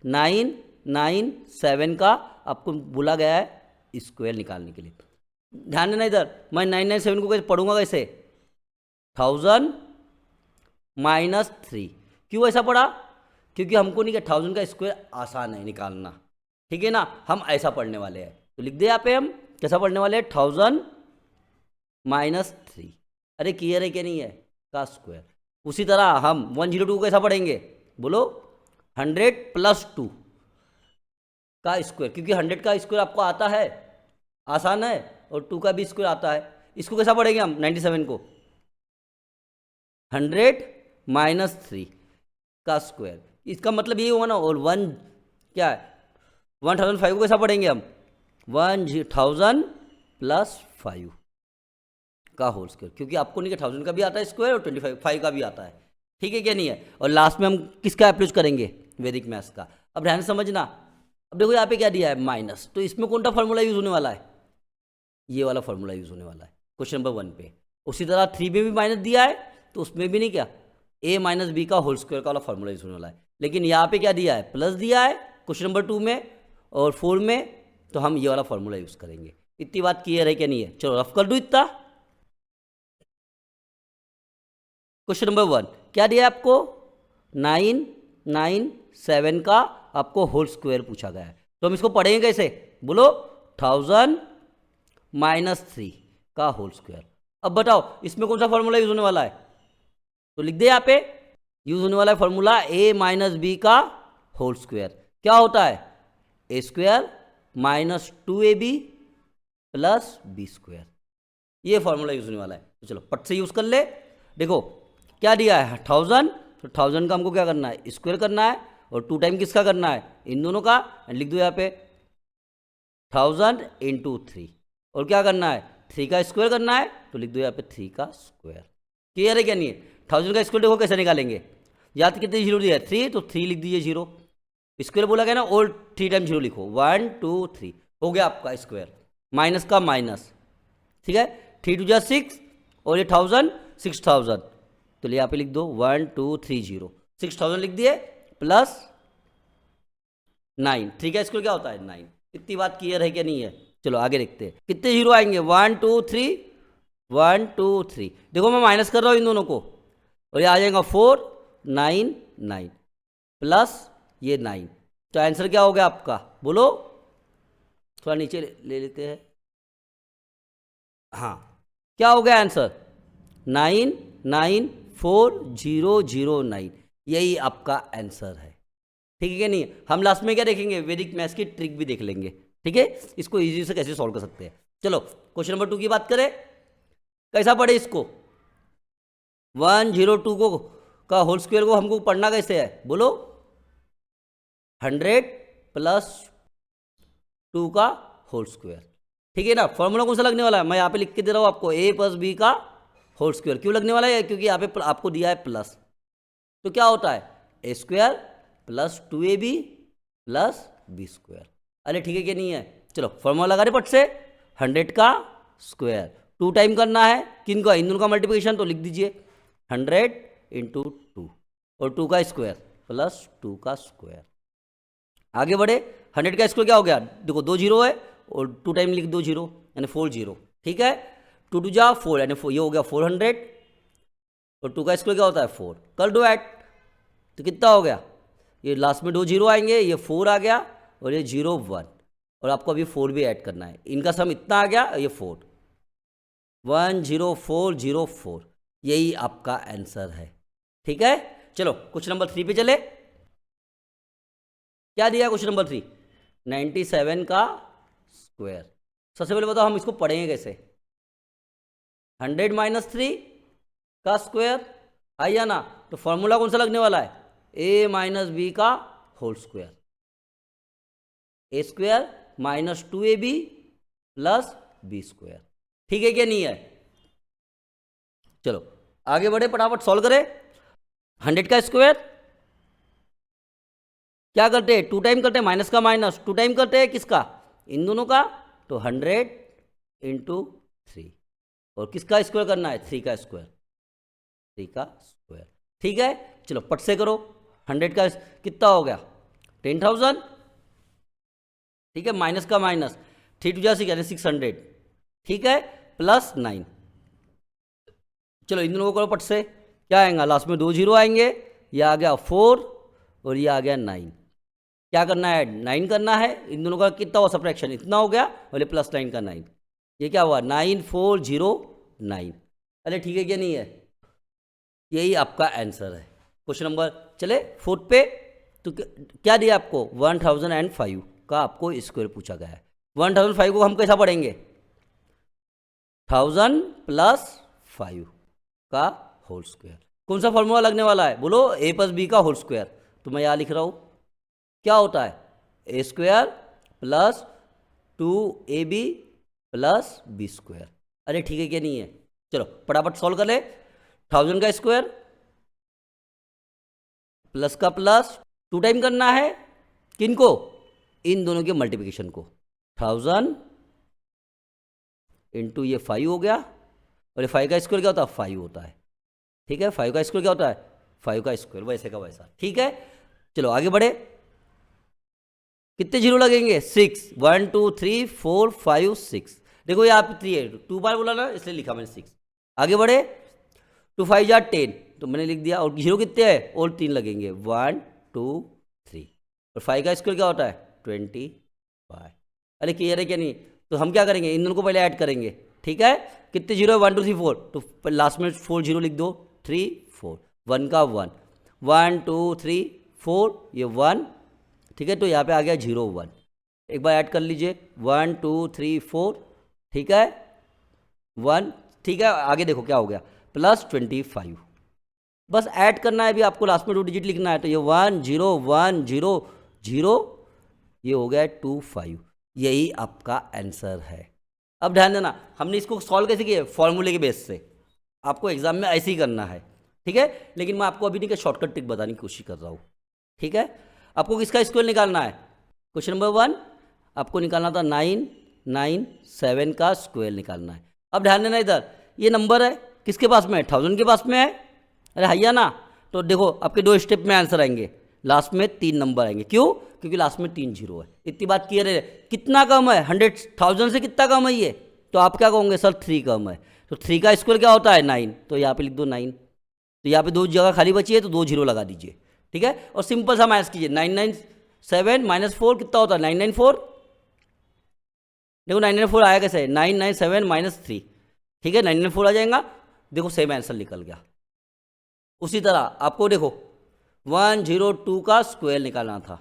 997 का आपको बोला गया है स्क्वायर निकालने के लिए। ध्यान देना इधर, मैं 997 को कैसे पढ़ूंगा, कैसे 1000 माइनस 3। क्यों ऐसा पढ़ा, क्योंकि हमको नहीं कि 1000 का स्क्वायर आसान है निकालना। ठीक है ना, हम ऐसा पढ़ने वाले हैं, तो लिख दे यहाँ पे हम कैसा पढ़ने वाले हैं, 1000 -3। अरे क्लियर है क्या नहीं है? का स्क्वायर। उसी तरह हम 102 कैसा पढ़ेंगे? बोलो 100 + 2 का स्क्वायर, क्योंकि 100 का स्क्वायर आपको आता है, आसान है, और 2 का भी स्क्वायर आता है। इसको कैसा पढ़ेंगे हम 97 को? 100 - 3 का स्क्वायर। इसका मतलब ये हुआ ना। और 1 क्या है? 1005 को कैसा पढ़ेंगे हम? 1000 + 5 का होल स्क्वायर, क्योंकि आपको नहीं कि 1000 का भी आता है स्क्वायर और 25 का भी आता है। ठीक है क्या नहीं है? और लास्ट में हम किसका अप्रोच करेंगे? वैदिक मैथ्स का। अब ध्यान से समझना। अब देखो यहाँ पे क्या दिया है? माइनस। तो इसमें कौन सा फॉर्मूला यूज होने वाला है? ये वाला फॉर्मूला यूज होने वाला है क्वेश्चन नंबर 1 पे। उसी तरह 3 में भी माइनस दिया है, तो उसमें भी नहीं क्या a - b का होल स्क्वायर का वाला फॉर्मूला यूज होने वाला है। लेकिन यहाँ पे क्या दिया है? प्लस दिया है क्वेश्चन नंबर 2 में और 4 में, तो हम ये वाला फॉर्मूला यूज करेंगे। इतनी बात क्लियर है क्या नहीं है? चलो रफ कर दूँ इतना। क्वेश्चन नंबर 1 क्या दिया है आपको? 997 का आपको होल स्क्वायर पूछा गया है। तो हम इसको पढ़ेंगे कैसे? बोलो 1000 - 3 का होल स्क्वायर। अब बताओ इसमें कौन सा फॉर्मूला यूज होने वाला है? तो लिख दे यहाँ पे। यूज होने वाला है फॉर्मूला a - b का होल स्क्वायर। क्या होता है? a² - 2ab + b square. ये फॉर्मूला यूज होने वाला है। तो चलो पट से यूज कर ले। देखो क्या दिया है? 1000, तो 1000 का हमको क्या करना है? स्क्वायर करना है। और 2 टाइम किसका करना है? इन दोनों का। लिख दो यहाँ पे 1000 × 3। और क्या करना है? 3 का स्क्वायर करना है, तो लिख दो यहाँ पे 3 का स्क्वायर। क्लियर है क्या नहीं है? 1000 का स्क्वायर देखो कैसे निकालेंगे। याद कितने जीरो दिया है? 3, तो 3 लिख दीजिए जीरो। स्क्वायर बोला गया ना, और 3 टाइम जीरो लिखो। 1 2 3 हो गया आपका स्क्वायर। माइनस का माइनस। ठीक है, 3 2 6 और ये 1000 6000, तो यहाँ पे लिख दो 1 2 3 0। 6000 लिख दिए प्लस 9। 3 का स्क्वायर क्या होता है? 9। इतनी बात क्लियर है क्या नहीं है? चलो आगे देखते हैं कितने जीरो आएंगे। 1 2 3 1 2 3। देखो मैं माइनस कर रहा हूँ इन दोनों को, और ये आ जाएगा 4 9 9 प्लस ये 9। तो आंसर क्या हो गया आपका? बोलो। थोड़ा नीचे ले लेते हैं। हाँ, क्या हो गया आंसर? 994009। यही आपका आंसर है। ठीक है क्या नहीं? हम लास्ट में क्या देखेंगे? वैदिक मैथ्स की ट्रिक भी देख लेंगे। ठीक है, इसको इजी से कैसे सॉल्व कर सकते हैं। चलो क्वेश्चन नंबर 2 की बात करें। कैसा पढ़े इसको? 102 को का होल स्क्वायर को हमको पढ़ना कैसे है? बोलो 100 + 2 का होल स्क्वायर। ठीक है ना? फॉर्मूला कौन सा लगने वाला है? मैं यहाँ पे लिख के दे रहा हूँ आपको, a + b का होल स्क्वायर। क्यों लगने वाला है? क्योंकि यहाँ पे आपको दिया है प्लस। तो क्या होता है? a² + 2ab + b square. अरे ठीक है क्या नहीं है? चलो फॉर्मूला लगा रहे पट से। 100 का स्क्वायर 2 टाइम करना है, किन का? इन दोनों का मल्टीप्लिकेशन। तो लिख दीजिए 100 × 2 और 2 का स्क्वायर प्लस 2 का स्क्वायर। आगे बढ़े। 100 का स्क्वायर क्या हो गया? देखो 2 जीरो है और 2 टाइम लिख दो जीरो, यानी 4 0। ठीक है, 2 2 जा 4, यानी ये हो गया 400। और 2 का स्क्वायर क्या होता है? 4। कर दो ऐड, तो कितना हो गया? ये लास्ट में 2 जीरो आएंगे, ये 4 आ गया, और ये 0 1, और आपको अभी 4 भी ऐड करना है। इनका सम इतना आ गया, ये 4 10404। यही आपका आंसर है। ठीक है, चलो क्वेश्चन नंबर 3 पे चले। क्या दिया क्वेश्चन नंबर 3? 97 का स्क्वायर। सबसे पहले बताओ हम इसको पढ़ेंगे कैसे? 100 - 3 का स्क्वायर आइया ना। तो फॉर्मूला कौन सा लगने वाला है? a - b का whole square. a² - 2ab + b square. ठीक है क्या नहीं है? चलो आगे बढ़े, फटाफट सॉल्व करें। 100 का स्क्वायर क्या करते हैं? 2 टाइम करते हैं, माइनस का माइनस। 2 टाइम करते हैं किसका? इन दोनों का। तो 100 × 3, और किसका स्क्वायर करना है? 3 का स्क्वायर। 3 का स्क्वायर। ठीक है, चलो पट से करो। 100 का कितना हो गया? 10,000। ठीक है, माइनस का माइनस, 3 2 जा 6 यानी 600। ठीक है, प्लस 9। चलो इन दोनों को करो पट से। क्या आएगा? लास्ट में 2 जीरो आएंगे, ये आ गया 4 और ये आ गया 9। क्या करना है? 9 करना है। इन दोनों का कितना हुआ सब्ट्रैक्शन? इतना हो गया, और ये +9 का 9। ये क्या हुआ? 9404 9। अरे ठीक है क्या नहीं है, यही आपका आंसर है। क्वेश्चन नंबर चले 4 पे। तो क्या दिया आपको, 1005 का आपको स्क्वायर पूछा गया है। 1005 को हम कैसा पढ़ेंगे, 1000 + 5 का होल स्क्वायर। कौन सा फॉर्मूला लगने वाला है, बोलो, a + b का होल स्क्वायर। तो मैं यहाँ लिख रहा हूँ, क्या होता है, a² + 2ab + b²। अरे ठीक है क्या नहीं है, चलो फटाफट सॉल्व कर ले। 1000 का स्क्वायर प्लस का प्लस 2 टाइम करना है, किनको, इन दोनों के मल्टीप्लिकेशन को। 1000 इंटू ये 5 हो गया, और ये 5 का स्क्वायर क्या होता है, 5 होता है। ठीक है, 5 का स्क्वायर क्या होता है, 5 का स्क्वायर, वैसे का वैसा। ठीक है, चलो आगे बढ़े। कितने जीरो लगेंगे, 6। 1 2 3 4 5 6। देखो यहाँ पे 3 है, 2 बार बोला ना इसलिए लिखा मैंने 6। आगे बढ़े, 2 5 जा 10, तो मैंने लिख दिया। और जीरो कितने हैं, और 3 लगेंगे, 1 2 3। और 5 का स्क्वायर क्या होता है, 25। अरे क्लियर है क्या नहीं, तो हम क्या करेंगे, इन दोनों को पहले ऐड करेंगे। ठीक है, कितने जीरो है, 1 2 3 4, तो लास्ट में 4 जीरो लिख दो, 3 4, 1 का 1, 1 2 3 4, ये 1। ठीक है, तो यहाँ पे आ गया 0 1। एक बार ऐड कर लीजिए, 1 2 3 4, ठीक है 1। ठीक है, आगे देखो क्या हो गया, +25। बस ऐड करना है अभी आपको, लास्ट में 2 डिजिट लिखना है। तो ये 1 0 1 0 0, ये हो गया 25। यही आपका आंसर है। अब ध्यान देना, हमने इसको सॉल्व कैसे किया, फॉर्मूले के बेस से। आपको एग्जाम में ऐसे ही करना है, ठीक है। लेकिन मैं आपको अभी नहीं, शॉर्टकट ट्रिक बताने की कोशिश कर रहा हूँ। ठीक है, आपको किसका स्क्वायर निकालना है, क्वेश्चन नंबर 1 आपको निकालना था 997 का स्क्वायर निकालना है। अब ध्यान देना, इधर ये नंबर है किसके पास में है, 1000 के पास में है। अरे हैया ना, तो देखो आपके 2 स्टेप में आंसर आएंगे, लास्ट में 3 नंबर आएंगे। क्यों, क्योंकि लास्ट में 3 जीरो है। इतनी बात क्लियर है। कितना कम है, 100,000 से कितना कम है ये, तो आप क्या कहोगे, सर 3 कम है। तो 3 का स्क्वायर क्या होता है, 9। तो यहाँ पे लिख दो 9। तो यहाँ पे 2 जगह खाली बची है, तो 2 जीरो लगा दीजिए। ठीक है, और सिंपल सा मैथ कीजिए, 997 - 4 कितना होता है, 994। देखो 994 आया कैसे, 997 - 3। ठीक है, 994 आ जाएगा। देखो सेम आंसर निकल गया। उसी तरह आपको देखो 102 का स्क्वायर निकालना था,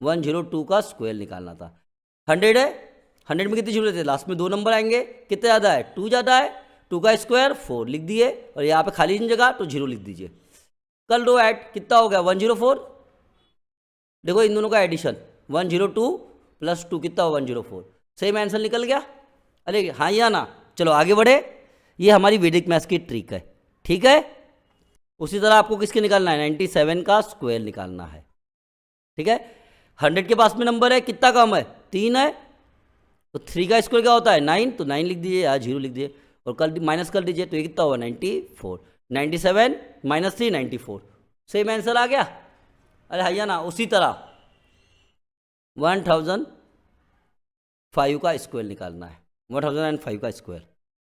102 का स्क्वायर निकालना था। 100 है, 100 में कितने जीरो थे, लास्ट में 2 नंबर आएंगे। कितने ज़्यादा है, 2 ज़्यादा है। 2 का स्क्वायर 4 लिख दिए, और यहाँ पे खाली जगह तो 0 लिख दीजिए। कल 2 ऐड कितना हो गया, 104। देखो इन दोनों का एडिशन, 102 + 2 कितना हो, 104। सेम आंसर निकल गया। अरे हाँ या ना, चलो आगे बढ़े। ये हमारी वैदिक मैथ्स की ट्रिक है। ठीक है, उसी तरह आपको किसके निकालना है, 97 का स्क्वायर निकालना है। ठीक है, 100 के पास में नंबर है, कितना कम है, 3 है। तो 3 का स्क्वायर क्या होता है, 9। तो 9 लिख दीजिए, या 0 लिख दीजिए, और कल माइनस कर दीजिए, तो ये कितना होगा, 94। 97 - 3 94। सेम आंसर आ गया। अरे भैया ना, उसी तरह 1005 का स्क्वायर निकालना है, 1005 का स्क्वायर।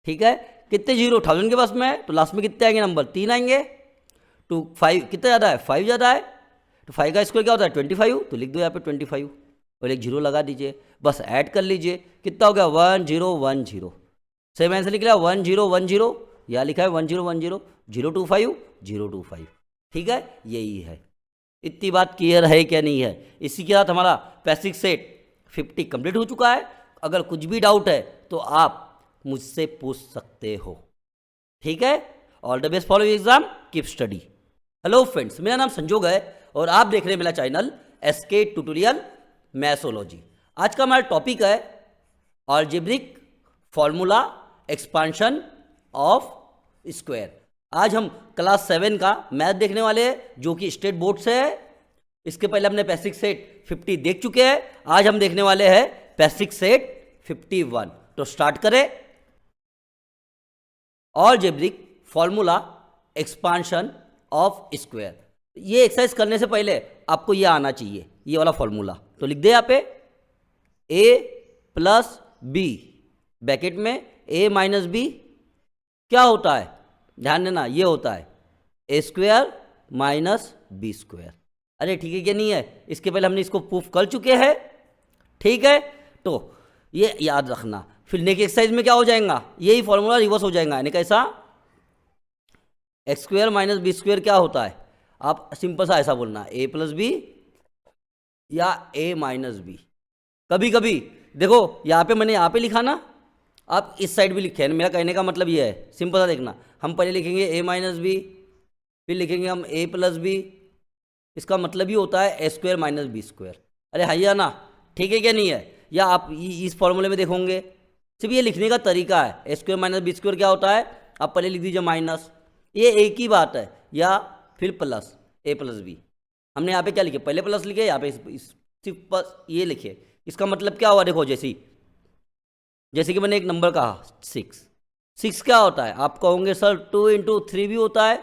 ठीक है, कितने जीरो, 1000 के पास में है, तो लास्ट में कितने आएंगे नंबर, 3 आएंगे। 2 5 कितना ज़्यादा है, 5 ज़्यादा है। तो 5 का स्क्वायर क्या होता है, 25। तो लिख दो यहाँ पे 25, और एक जीरो लगा दीजिए, बस ऐड कर लीजिए। कितना हो गया, 1010। सेम आंसर निकला 1010। यहाँ लिखा है 1010 025 025। ठीक है, यही है। इतनी बात क्लियर है क्या नहीं है। इसी के साथ हमारा पैसिव सेट 50 कंप्लीट हो चुका है। अगर कुछ भी डाउट है तो आप मुझसे पूछ सकते हो। ठीक है, all the best for exam, keep study. Hello friends, मेरा नाम संजोग है और आप देख रहे हैं मेरा चैनल SK ट्यूटोरियल मैथोलॉजी। आज का हमारा टॉपिक है algebraic formula expansion of square. आज हम क्लास 7 का मैथ देखने वाले हैं, जो कि स्टेट बोर्ड से है। इसके पहले हमने पैसिव सेट 50 देख चुके हैं। आज हम देखने वाले हैं पैसिव सेट 51। तो स्टार्ट करें। Algebraic formula expansion of square. ये एक्सरसाइज करने से पहले आपको ये आना चाहिए, ये वाला फॉर्मूला। तो लिख दे यहाँ पे a + b ब्रैकेट में a - b क्या होता है, ध्यान देना, ये होता है a² - b²। अरे ठीक है क्या नहीं है, इसके पहले हमने इसको प्रूफ कर चुके हैं। ठीक है, तो ये याद रखना। फिर नेक्स्ट एक्सरसाइज में क्या हो जाएगा, यही फॉर्मूला रिवर्स हो जाएगा, यानी कैसा, X square minus B square क्या होता है, आप सिंपल सा ऐसा बोलना, ए प्लस बी या ए माइनस बी। कभी कभी देखो यहाँ पे मैंने यहाँ पे लिखा ना, आप इस साइड भी लिखे हैं, मेरा कहने का मतलब ये है, सिंपल सा देखना, हम पहले लिखेंगे ए माइनस बी, फिर लिखेंगे हम ए प्लस बी, इसका मतलब ही होता है A square minus B square. अरे हैया ना, ठीक है क्या नहीं है, या आप इस फॉर्मूले में देखोगे, सिर्फ ये लिखने का तरीका है, A square minus B square क्या होता है, आप पहले लिख दीजिए माइनस, ये एक ही बात है, या फिर प्लस ए प्लस बी। हमने यहाँ पे क्या लिखे, पहले प्लस लिखे, यहाँ पे सिर्फ बस ये लिखे, इसका मतलब क्या हुआ, देखो जैसे कि मैंने एक नंबर कहा 6 क्या होता है, आप कहोगे सर 2 इंटू 3 भी होता है,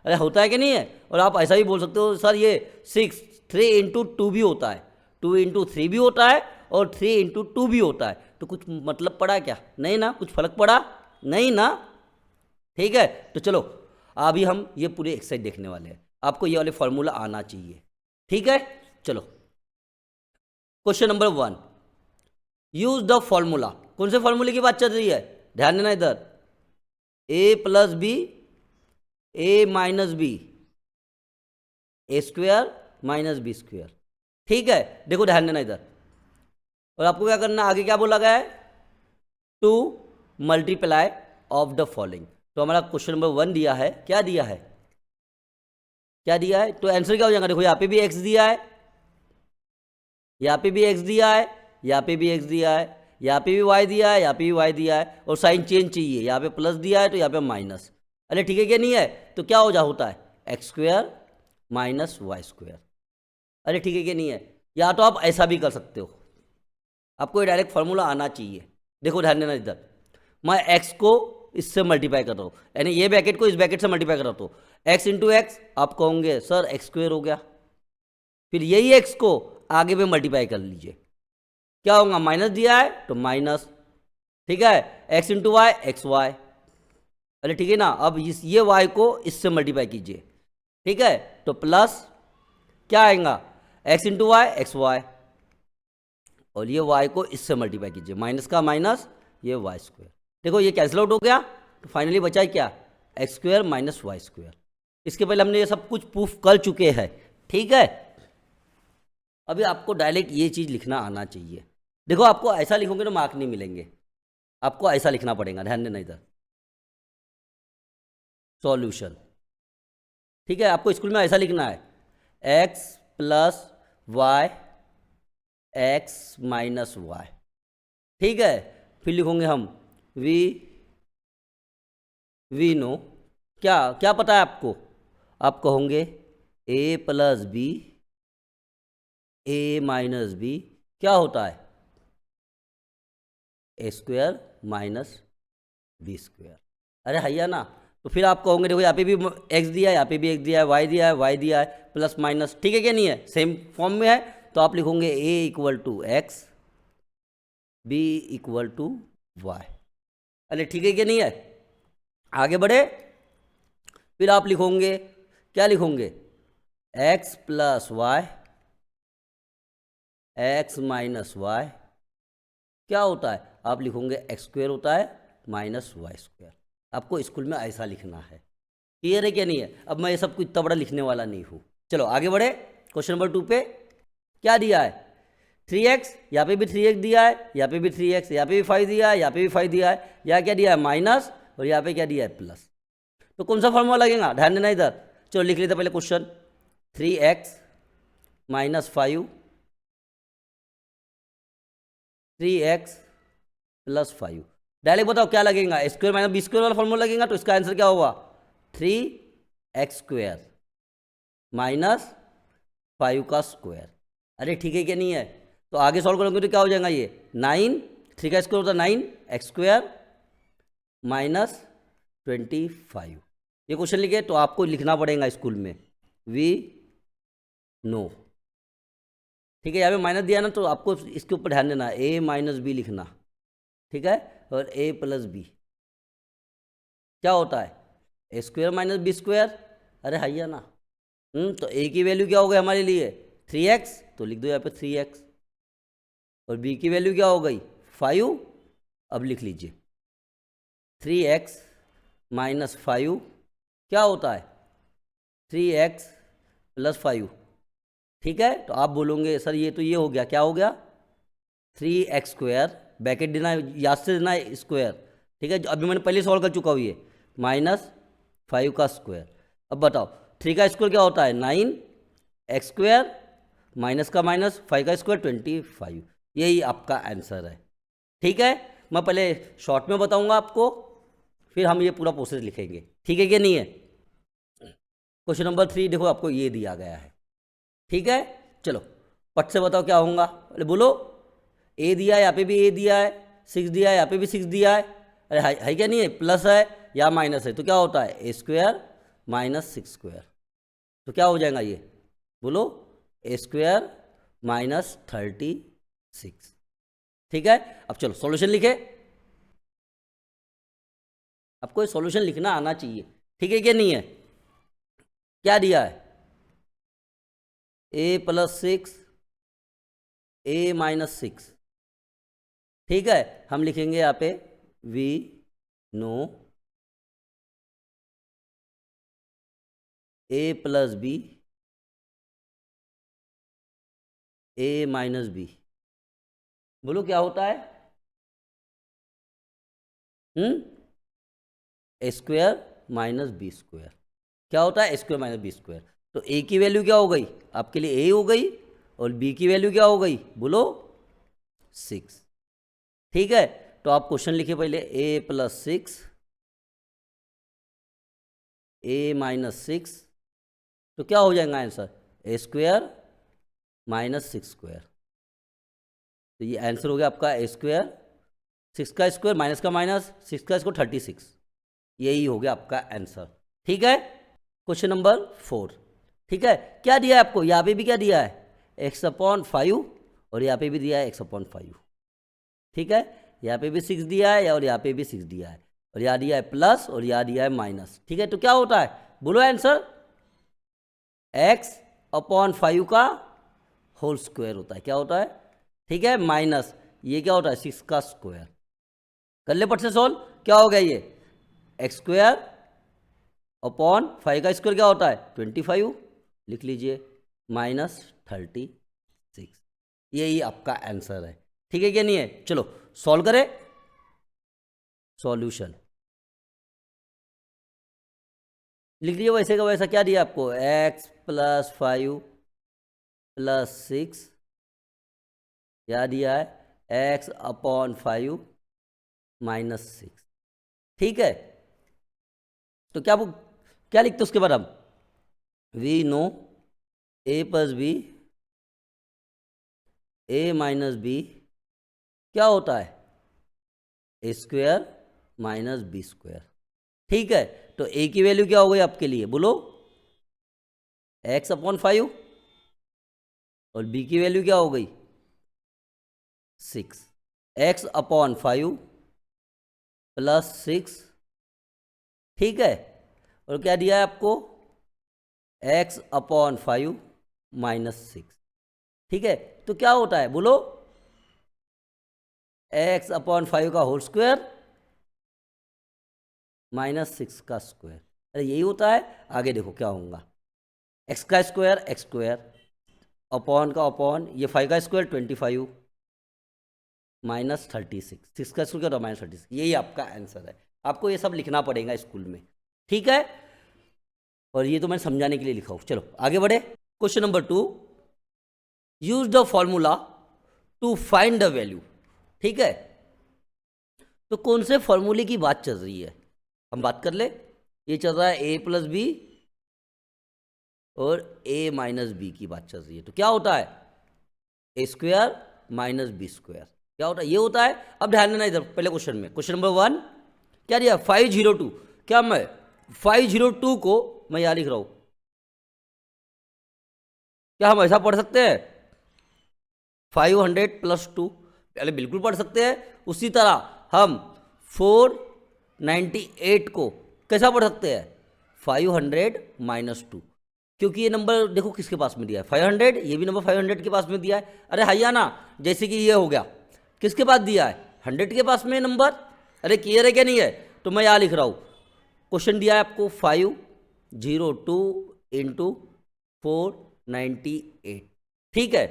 अरे होता है कि नहीं है, और आप ऐसा भी बोल सकते हो सर ये 3 इंटू 2 भी होता है, 2 इंटू 3 भी होता है और 3 इंटू 2 भी होता है, तो कुछ मतलब पड़ा क्या, नहीं ना, कुछ फर्क पड़ा नहीं ना, ठीक है। तो चलो अभी हम ये पूरे एक्सरसाइज देखने वाले हैं, आपको ये वाले फॉर्मूला आना चाहिए, ठीक है। चलो question number 1, use the formula, कौन से फॉर्मूले की बात चल रही है, ध्यान देना इधर, ए प्लस बी ए माइनस बी ए स्क्वायर माइनस बी स्क्वायर, ठीक है। देखो ध्यान देना इधर, और आपको क्या करना, आगे क्या बोला गया है, to multiply of the following. तो हमारा क्वेश्चन नंबर 1 दिया है, क्या दिया है, क्या दिया है, तो आंसर क्या हो जाएगा, देखो यहाँ पे भी एक्स दिया है, यहाँ पे भी एक्स दिया है, यहाँ पे भी एक्स दिया है, यहाँ पे भी वाई दिया है, यहाँ पे भी वाई दिया है, और साइन चेंज चाहिए, यहाँ पे प्लस दिया है तो यहाँ पे माइनस, अरे ठीक है क्या नहीं है, तो क्या हो जा होता है X square minus Y square, अरे ठीक है क्या नहीं है। या तो आप ऐसा भी कर सकते हो, आपको ये डायरेक्ट फॉर्मूला आना चाहिए। देखो ध्यान देना इधर, मैं एक्स को इससे मल्टीप्लाई कर रहा हूँ, यानी ये ब्रैकेट को इस ब्रैकेट से मल्टीप्लाई कर रहा हूँ, एक्स इंटू एक्स, आप कहोगे सर एक्स स्क्वायर हो गया, फिर यही एक्स को आगे पे मल्टीप्लाई कर लीजिए, क्या होगा, माइनस दिया है तो माइनस, ठीक है, X into Y X Y, अरे ठीक है ना। अब ये वाई को इससे मल्टीप्लाई कीजिए, ठीक है, तो प्लस क्या आएगा, X into Y X Y, और ये वाई को इससे मल्टीप्लाई कीजिए, माइनस का माइनस, ये वाई स्क्वायर, देखो ये कैंसिल आउट हो गया, तो फाइनली बचा क्या, X square minus Y square. इसके पहले हमने ये सब कुछ प्रूफ कर चुके हैं, ठीक है। अभी आपको डायरेक्ट ये चीज़ लिखना आना चाहिए, देखो आपको ऐसा लिखोगे तो मार्क नहीं मिलेंगे, आपको ऐसा लिखना पड़ेगा, ध्यान देना इधर, सॉल्यूशन, ठीक है, आपको स्कूल में ऐसा लिखना है, X plus Y X minus Y, ठीक है। फिर लिखोगे हम वी नो, क्या क्या पता है आपको, आप कहोगे ए प्लस बी ए माइनस बी क्या होता है, A square minus B square, अरे हैया ना। तो फिर आप कहोगे देखो यहाँ पे भी एक्स दिया है, यहाँ पे भी एक्स दिया है, वाई दिया है, वाई दिया है, प्लस माइनस, ठीक है क्या नहीं है, सेम फॉर्म में है, तो आप लिखोगे A equal to X B equal to Y, अरे ठीक है क्या नहीं है। आगे बढ़े, फिर आप लिखोगे, क्या लिखोगे, X plus Y X minus Y क्या होता है, आप लिखोगे एक्स स्क्वायर होता है माइनस वाई स्क्वायर। आपको स्कूल में ऐसा लिखना है, क्लियर है क्या नहीं है। अब मैं ये सब कुछ इतना बड़ा लिखने वाला नहीं हूँ। चलो आगे बढ़े, क्वेश्चन नंबर 2 पे क्या दिया है, 3x, यहाँ पे भी 3x दिया है, यहाँ पे भी 3x, यहाँ पे भी 5 दिया है, यहाँ पे भी 5 दिया है, यहाँ क्या दिया है माइनस, और यहाँ पे क्या दिया है प्लस, तो कौन सा फॉर्मूला लगेगा, ध्यान देना इधर। चलो लिख लेते पहले question, 3x minus 5 3x plus 5, direct बताओ क्या लगेगा, स्क्वायर माइनस बी स्क्वायर वाला फॉर्मूला लगेगा, तो इसका आंसर क्या होगा 3x स्क्वायर माइनस 5 का स्क्वायर, अरे ठीक है क्या नहीं है। तो आगे सॉल्व करोगे तो क्या हो जाएगा, ये 9, 3 का स्क्वायर होता है 9 एक्स स्क्वायर माइनस 25, ये क्वेश्चन लिखे तो आपको लिखना पड़ेगा स्कूल में वी नो, ठीक है। यहाँ पे माइनस दिया ना, तो आपको इसके ऊपर ध्यान देना, ए माइनस बी लिखना, ठीक है, और ए प्लस बी क्या होता है, A square minus B square, अरे हैया ना। तो ए की वैल्यू क्या हो गई हमारे लिए 3x, तो लिख दो यहाँ पे 3x, और बी की वैल्यू क्या हो गई 5। अब लिख लीजिए 3x माइनस 5 क्या होता है 3x प्लस 5। ठीक है, तो आप बोलोगे सर ये तो ये हो गया, क्या हो गया 3x², ब्रैकेट देना है, याद से देना है स्क्वायर। ठीक है, अभी मैंने पहले सॉल्व कर चुका हूँ ये, माइनस 5 का स्क्वायर। अब बताओ 3 का स्क्वायर क्या होता है 9x², माइनस का माइनस 5 का स्क्वायर 25। यही आपका आंसर है। ठीक है, मैं पहले शॉर्ट में बताऊंगा आपको, फिर हम ये पूरा प्रोसेस लिखेंगे। ठीक है कि नहीं है। क्वेश्चन नंबर 3 देखो, आपको ये दिया गया है। ठीक है, चलो पट से बताओ क्या होगा। अरे बोलो, ए दिया है, यहाँ पे भी ए दिया है, 6 दिया है, यहाँ पे भी 6 दिया है। अरे है क्या नहीं है, प्लस है या माइनस है, तो क्या होता है a² माइनस 6²। तो क्या हो जाएगा ये, बोलो a² माइनस 36। ठीक है, अब चलो सॉल्यूशन लिखे। आपको ये सॉल्यूशन लिखना आना चाहिए। ठीक है क्या नहीं है। क्या दिया है a प्लस 6 a माइनस 6। ठीक है, हम लिखेंगे यहाँ पे we know a plus B a minus B. बोलो क्या होता है a² माइनस b²। क्या होता है a² माइनस b²। तो a की वैल्यू क्या हो गई आपके लिए a हो गई, और b की वैल्यू क्या हो गई बोलो 6। ठीक है, तो आप क्वेश्चन लिखिए पहले a प्लस 6 a माइनस 6, तो क्या हो जाएगा आंसर a² माइनस 6²। तो ये आंसर हो गया आपका a², 6 का स्क्वायर माइनस का माइनस, 6 का स्क्वायर 36। यही हो गया आपका आंसर। ठीक है, क्वेश्चन नंबर 4। ठीक है, क्या दिया है आपको, यहाँ पे भी क्या दिया है x/5, और यहाँ पे भी दिया है x/5। ठीक है, यहाँ पे भी 6 दिया है और यहाँ पे भी 6 दिया है, और यहाँ दिया है प्लस और यहाँ दिया है माइनस। ठीक है, तो क्या होता है बोलो आंसर x/5 का होल स्क्वायर होता है। क्या होता है, ठीक है, माइनस ये क्या होता है 6 का स्क्वायर। कर ले पट से सोल्व, क्या हो गया ये x² अपॉन 5 का स्क्वायर क्या होता है 25, लिख लीजिए माइनस 36। यही आपका आंसर है। ठीक है क्या नहीं है। चलो सॉल्व करें। सॉल्यूशन लिख लीजिए वैसे का वैसा। क्या दिया आपको x प्लस 5 प्लस 6, क्या दिया है x/5 माइनस 6। ठीक है, तो क्या लिखते उसके बाद हम we know a plus B a minus B क्या होता है a² माइनस b²। ठीक है, तो a की वैल्यू क्या हो गई आपके लिए बोलो x/5, और b की वैल्यू क्या हो गई 6। x/5 plus 6। ठीक है, और क्या दिया है आपको x/5 माइनस 6। ठीक है, तो क्या होता है बोलो x/5 का होल स्क्वायर माइनस 6 का स्क्वायर। अरे यही होता है। आगे देखो क्या होगा x का स्क्वायर x² अपॉन का अपॉन ये 5 का स्क्वायर 25 माइनस 36, 6 का स्क्वायर माइनस 36। यही आपका आंसर है। आपको ये सब लिखना पड़ेगा स्कूल में। ठीक है, और ये तो मैंने समझाने के लिए लिखा हूँ। चलो आगे बढ़े। Question number 2, use the formula to find the value. ठीक है, तो कौन से फॉर्मूले की बात चल रही है हम बात कर ले। ये चल रहा है a प्लस बी और a माइनस बी की बात चल रही है। तो क्या होता है a² माइनस b²। क्या होता है ये होता है। अब ध्यान देना इधर पहले क्वेश्चन में, क्वेश्चन नंबर 1 क्या दिया 502। क्या मैं 502 को मैं यहां लिख रहा हूं, क्या हम ऐसा पढ़ सकते हैं 500 प्लस 2। पहले बिल्कुल पढ़ सकते हैं। उसी तरह हम 498 को कैसा पढ़ सकते हैं 500 माइनस 2, क्योंकि ये नंबर देखो किसके पास में दिया है 500, ये भी नंबर 500 के पास में दिया है। अरे हैया ना, जैसे कि ये हो गया किसके पास दिया है 100 के पास में नंबर। अरे क्लियर है क्या नहीं है? तो मैं यहाँ लिख रहा हूँ, क्वेश्चन दिया है आपको 502 इंटू 498, ठीक है।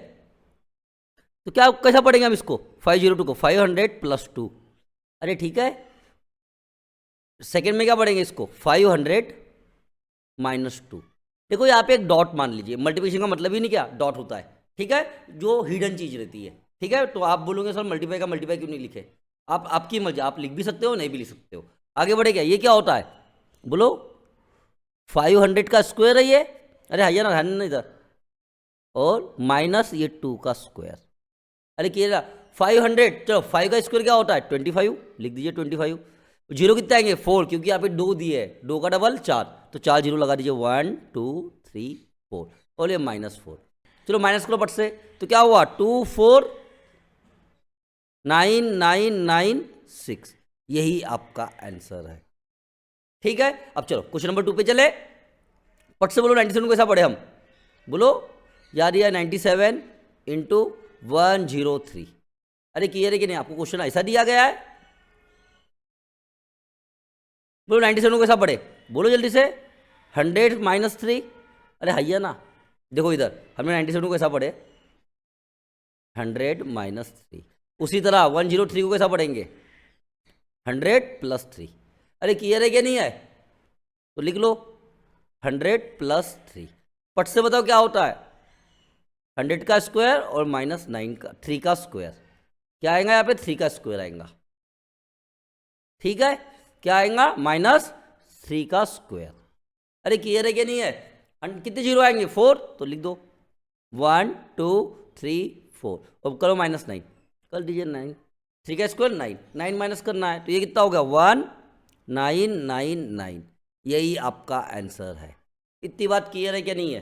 तो क्या कैसा पढ़ेंगे हम इसको, 502 को 500 प्लस 2, अरे ठीक है। सेकेंड में क्या पढ़ेंगे इसको, 500 माइनस 2। देखो यहाँ पे एक डॉट मान लीजिए, मल्टीप्लिकेशन का मतलब ही नहीं क्या डॉट होता है, ठीक है, जो हिडन चीज रहती है, ठीक है। तो आप बोलोगे सर मल्टीप्लाई का मल्टीप्लाई क्यों नहीं लिखे, आप आपकी मर्जी, आप लिख भी सकते हो नहीं भी लिख सकते हो। आगे बढ़े क्या, ये क्या होता है बोलो, 500 का स्क्वायर है ये, अरे है ना, है इधर, और माइनस ये 2 का स्क्वायर। अरे किया 500, चलो 5 का स्क्वायर क्या होता है 25, लिख दीजिए 25। जीरो कितने आएंगे 4, क्योंकि यहाँ पे 2 दिए है, 2 का डबल 4, तो 4 जीरो लगा दीजिए, 1 2 3 4, और ये -4। चलो माइनस करो पट से, तो क्या हुआ 2 4 9 9 9 6, यही आपका आंसर है, ठीक है। अब चलो क्वेश्चन नंबर 2 पे चले, पट से बोलो 97 को कैसा पढ़े हम, बोलो यार ये 97 इंटू 103। अरे क्लियर है कि नहीं, आपको क्वेश्चन ऐसा दिया गया है, बोलो 97 को कैसा पढ़े, बोलो जल्दी से, 100 माइनस 3, अरे हैया ना, देखो इधर हमने 97 को कैसा पढ़े 100 माइनस 3, उसी तरह 103 को कैसा पढ़ेंगे 100 प्लस 3। अरे क्लियर है क्या नहीं है, तो लिख लो 100 प्लस 3, पट से बताओ क्या होता है 100 का स्क्वायर और माइनस 9 का 3 का स्क्वायर, क्या आएगा यहाँ पे 3 का स्क्वायर आएगा, ठीक है, क्या आएगा -3 का स्क्वायर। अरे क्लियर है क्या नहीं है, कितने जीरो आएंगे 4, तो लिख दो 1 2 3 4, अब करो -9, कर दीजिए 9, 3 का स्क्वायर 9, 9 माइनस करना है, तो ये कितना हो गया 1999, यही आपका आंसर है। इतनी बात क्लियर है क्या नहीं है,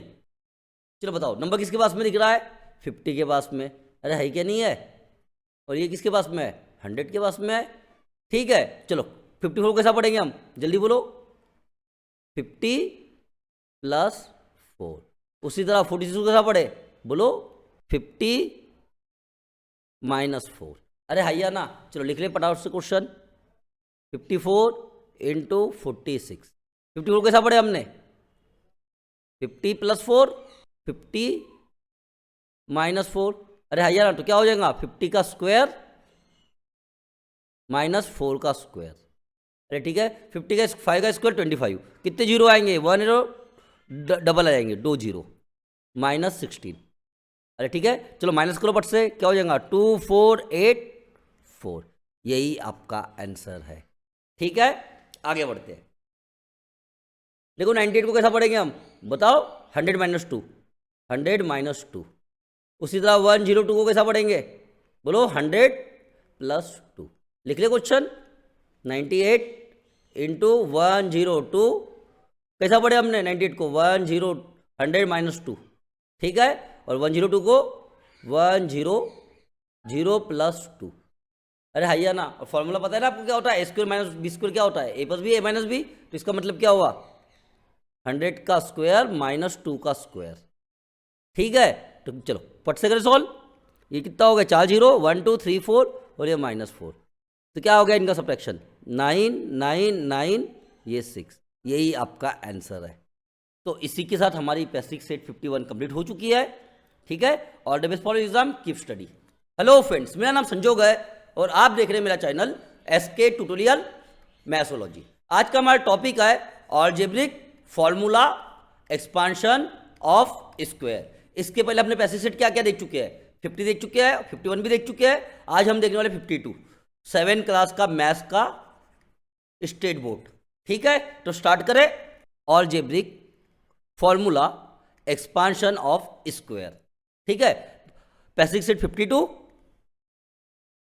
चलो बताओ नंबर किसके पास में दिख रहा है 50 के पास में, अरे है क्या नहीं है, और ये किसके पास में है 100 के पास में है, ठीक है। चलो 54 कैसा पढ़ेंगे हम, जल्दी बोलो, 50 प्लस 4, उसी तरह 46 को कैसा पढ़े, बोलो 50 माइनस 4, अरे हैया ना, चलो लिख ले फटाफट से क्वेश्चन, 54 इंटू 46, 54 कैसा पढ़े हमने 50 प्लस 4, 50 माइनस 4, अरे हैया ना, तो क्या हो जाएगा 50 का स्क्वायर माइनस 4 का स्क्वायर, अरे ठीक है, 50 का 5 का स्क्वायर 25, कितने जीरो आएंगे 1 जीरो डबल आ जाएंगे 2 जीरो, -16, अरे ठीक है। चलो माइनस करो पट से, क्या हो जाएगा 2484, यही आपका आंसर है, ठीक है। आगे बढ़ते हैं, देखो 98 को कैसा पढ़ेंगे हम बताओ, 100 माइनस 2, 100 माइनस 2, उसी तरह 102 को कैसा पढ़ेंगे, बोलो 100 प्लस 2, लिख ले क्वेश्चन, 98 इंटू 102, कैसा पढ़े हमने 98 को 100 माइनस 2, ठीक है, और 102 को 100 प्लस 2, अरे हैया ना, और फॉर्मूला पता है ना आपको क्या होता है, A² माइनस B² क्या होता है, A plus B A minus B, तो इसका मतलब क्या हुआ 100 का स्क्वायर माइनस 2 का स्क्वायर, ठीक है। तो चलो पट से करें सॉल्व, ये कितना हो गया 4 जीरो 1 2 3 4, और ये -4, तो क्या हो गया इनका सब्ट्रैक्शन 9 9 9, ये 6, यही आपका आंसर है। तो इसी के साथ हमारी बेसिक सेट 51 कंप्लीट हो चुकी है, ठीक है। All the best for exam, keep study. Hello friends, मेरा नाम संजोग है और आप देख रहे हैं मेरा चैनल SK ट्यूटोरियल मैथोलॉजी। आज का हमारा टॉपिक है algebraic formula expansion of square. इसके पहले अपने बेसिक सेट क्या क्या देख चुके हैं, 50 देख चुके हैं, 51 भी देख चुके हैं, आज हम देखने वाले 52, 7 क्लास का मैथ्स का स्टेट बोर्ड, ठीक है। तो स्टार्ट करें, algebraic formula expansion of square, ठीक है। बेसिक सेट 52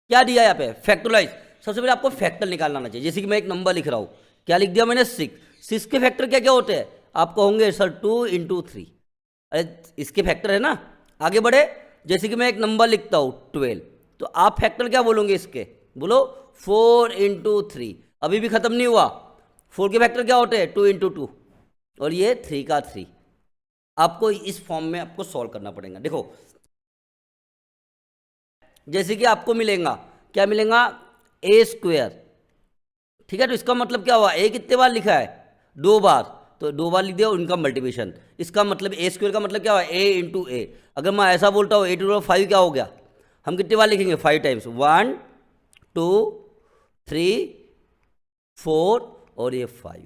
क्या दिया है यहाँ पे, फैक्टराइज। सबसे पहले आपको फैक्टर निकालना आना चाहिए, जैसे कि मैं एक नंबर लिख रहा हूँ, क्या लिख दिया मैंने 6, 6 के फैक्टर क्या क्या होते हैं, आप कहोगे सर 2 इंटू 3, अरे इसके फैक्टर है ना। आगे बढ़े, जैसे कि मैं एक नंबर लिखता हूँ 12, तो आप फैक्टर क्या बोलोगे इसके, बोलो 4 इंटू 3, अभी भी खत्म नहीं हुआ, 4 के फैक्टर क्या होते हैं 2 इंटू 2, और ये 3 का 3। आपको इस फॉर्म में आपको सॉल्व करना पड़ेगा। देखो जैसे कि आपको मिलेगा क्या मिलेगा, ए स्क्वायर। ठीक है, तो इसका मतलब क्या हुआ, ए कितने बार लिखा है, 2 बार, तो 2 बार लिख दिया उनका मल्टीप्लिकेशन। इसका मतलब ए स्क्वायर का मतलब क्या हुआ, ए इंटू ए। अगर मैं ऐसा बोलता हूँ ए टू 5 क्या हो गया, हम कितने बार लिखेंगे, 5 टाइम्स, 1 2 3 4 और ये 5।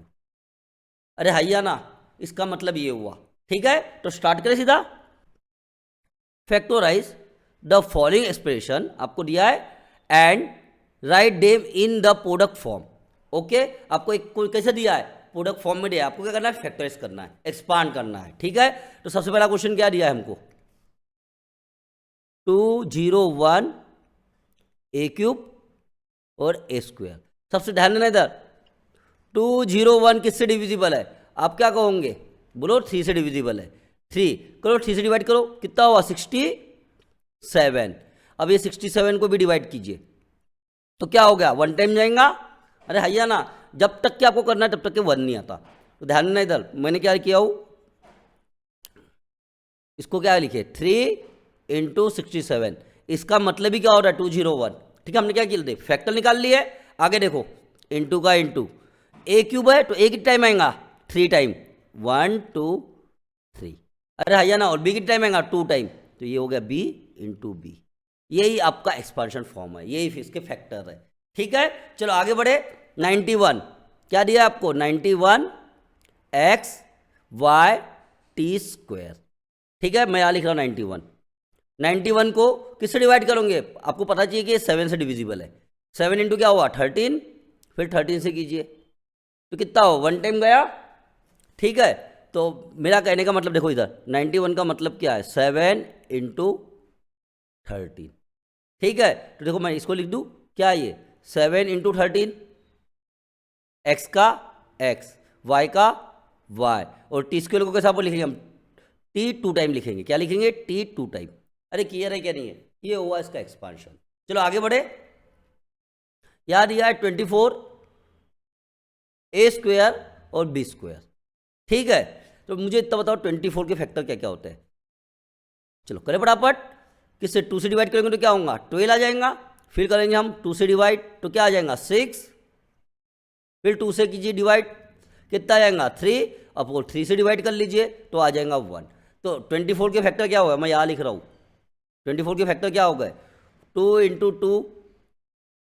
अरे हैया ना, इसका मतलब ये हुआ। ठीक है, तो स्टार्ट करें सीधा। फैक्टोराइज द फॉलोइंग एक्सप्रेशन, आपको दिया है, and write them in the product form. Okay, आपको एक कोई कैसे दिया है, प्रोडक्ट फॉर्म में दिया है, आपको क्या करना है, फैक्टराइज करना है, एक्सपांड करना है। ठीक है, तो सबसे पहला क्वेश्चन क्या दिया है हमको, 201 ए क्यूब और ए स्क्वायर। सबसे ध्यान देना इधर, 201 किससे डिविजिबल है, आप क्या कहोगे, बोलो 3 से डिविजिबल है। 3 करो, 3 से डिवाइड करो, कितना हुआ, 67। अब ये 67 को भी डिवाइड कीजिए, तो क्या हो गया, 1 टाइम जाएगा। अरे हैया ना, जब तक कि आपको करना है तब तक के 1 नहीं आता। तो ध्यान देना इधर, मैंने क्या किया हूँ, इसको क्या लिखे, 3 इंटू 67। इसका मतलब ही क्या हो रहा है, 201। ठीक है, हमने क्या किया, फैक्टर निकाल लिए। आगे देखो, इंटू का इंटू, ए क्यूब है तो ए कितना टाइम आएगा, 3 टाइम, 1 2 3। अरे हैया ना, और बी कितना टाइम आएगा, 2 टाइम, तो ये हो गया बी इंटू बी। यही आपका एक्सपांशन फॉर्म है, यही इसके फैक्टर है। ठीक है, चलो आगे बढ़े। 91 क्या दिया है आपको, 91 एक्स वाई टी स्क्वायर। ठीक है, मैं यहाँ लिख रहा हूँ 91। 91 को किससे डिवाइड करोगे, आपको पता चाहिए कि ये 7 से डिविजिबल है। 7 इंटू क्या हुआ, 13, फिर 13 से कीजिए तो कितना हो, 1 टाइम गया। ठीक है, तो मेरा कहने का मतलब देखो इधर, 91 का मतलब क्या है, 7 इंटू 13। ठीक है, तो देखो मैं इसको लिख दूँ, क्या ये 7 इंटू 13, एक्स का एक्स, वाई का वाई, और टी स्क्वायर को कैसा लिखेंगे हम, टी 2 टाइम लिखेंगे। क्या लिखेंगे, टी 2 टाइम। अरे क्लियर है क्या नहीं है, ये हुआ इसका एक्सपांशन। चलो आगे बढ़े। याद दिया है 24 ए स्क्वायर और बी स्क्वायर। ठीक है, तो मुझे इतना बताओ 24 के फैक्टर क्या क्या होते हैं। चलो करें फटाफट, किससे 2 से डिवाइड करेंगे तो क्या होगा, 12 आ जाएगा। फिर करेंगे हम 2 से डिवाइड तो क्या आ जाएगा, 6। फिर 2 से कीजिए डिवाइड, कितना आ जाएगा, 3। अब वो 3 से डिवाइड कर लीजिए तो आ जाएगा 1। तो 24 के फैक्टर क्या होगा, मैं यहाँ लिख रहा हूँ, 24 के फैक्टर क्या हो गए, 2 इंटू 2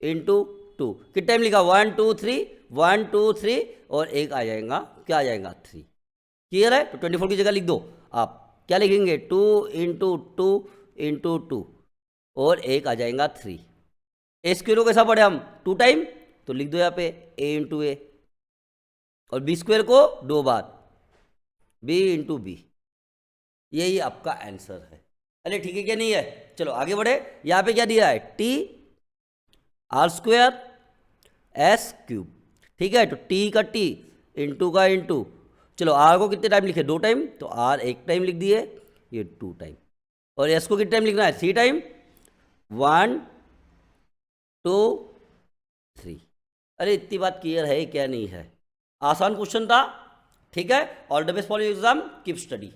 इंटू 2, कितना टाइम लिखा, 1 2 3, 1 2 3, और एक आ जाएगा, क्या आ जाएगा, 3। क्लियर है, तो 24 की जगह लिख दो आप, क्या लिखेंगे, 2 इंटू 2 इंटू 2, और एक आ जाएगा 3। ए स्क्वायर को कैसा पढ़े हम, 2 टाइम, तो लिख दो यहाँ पे ए इंटू ए, और बी स्क्वायर को 2 बार, बी इंटू बी। यही आपका आंसर है। अरे ठीक है क्या नहीं है, चलो आगे बढ़े। यहाँ पे क्या दिया है, T R square S cube. ठीक है, तो टी का टी, इंटू का इंटू, चलो आर को कितने टाइम लिखे, 2 टाइम, तो आर 1 टाइम लिख दिए, ये 2 टाइम, और एस को कितने टाइम लिखना है, 3 टाइम, 1 2 3। अरे इतनी बात क्लियर है क्या नहीं है, आसान क्वेश्चन था। ठीक है, all the best for your exam, keep study.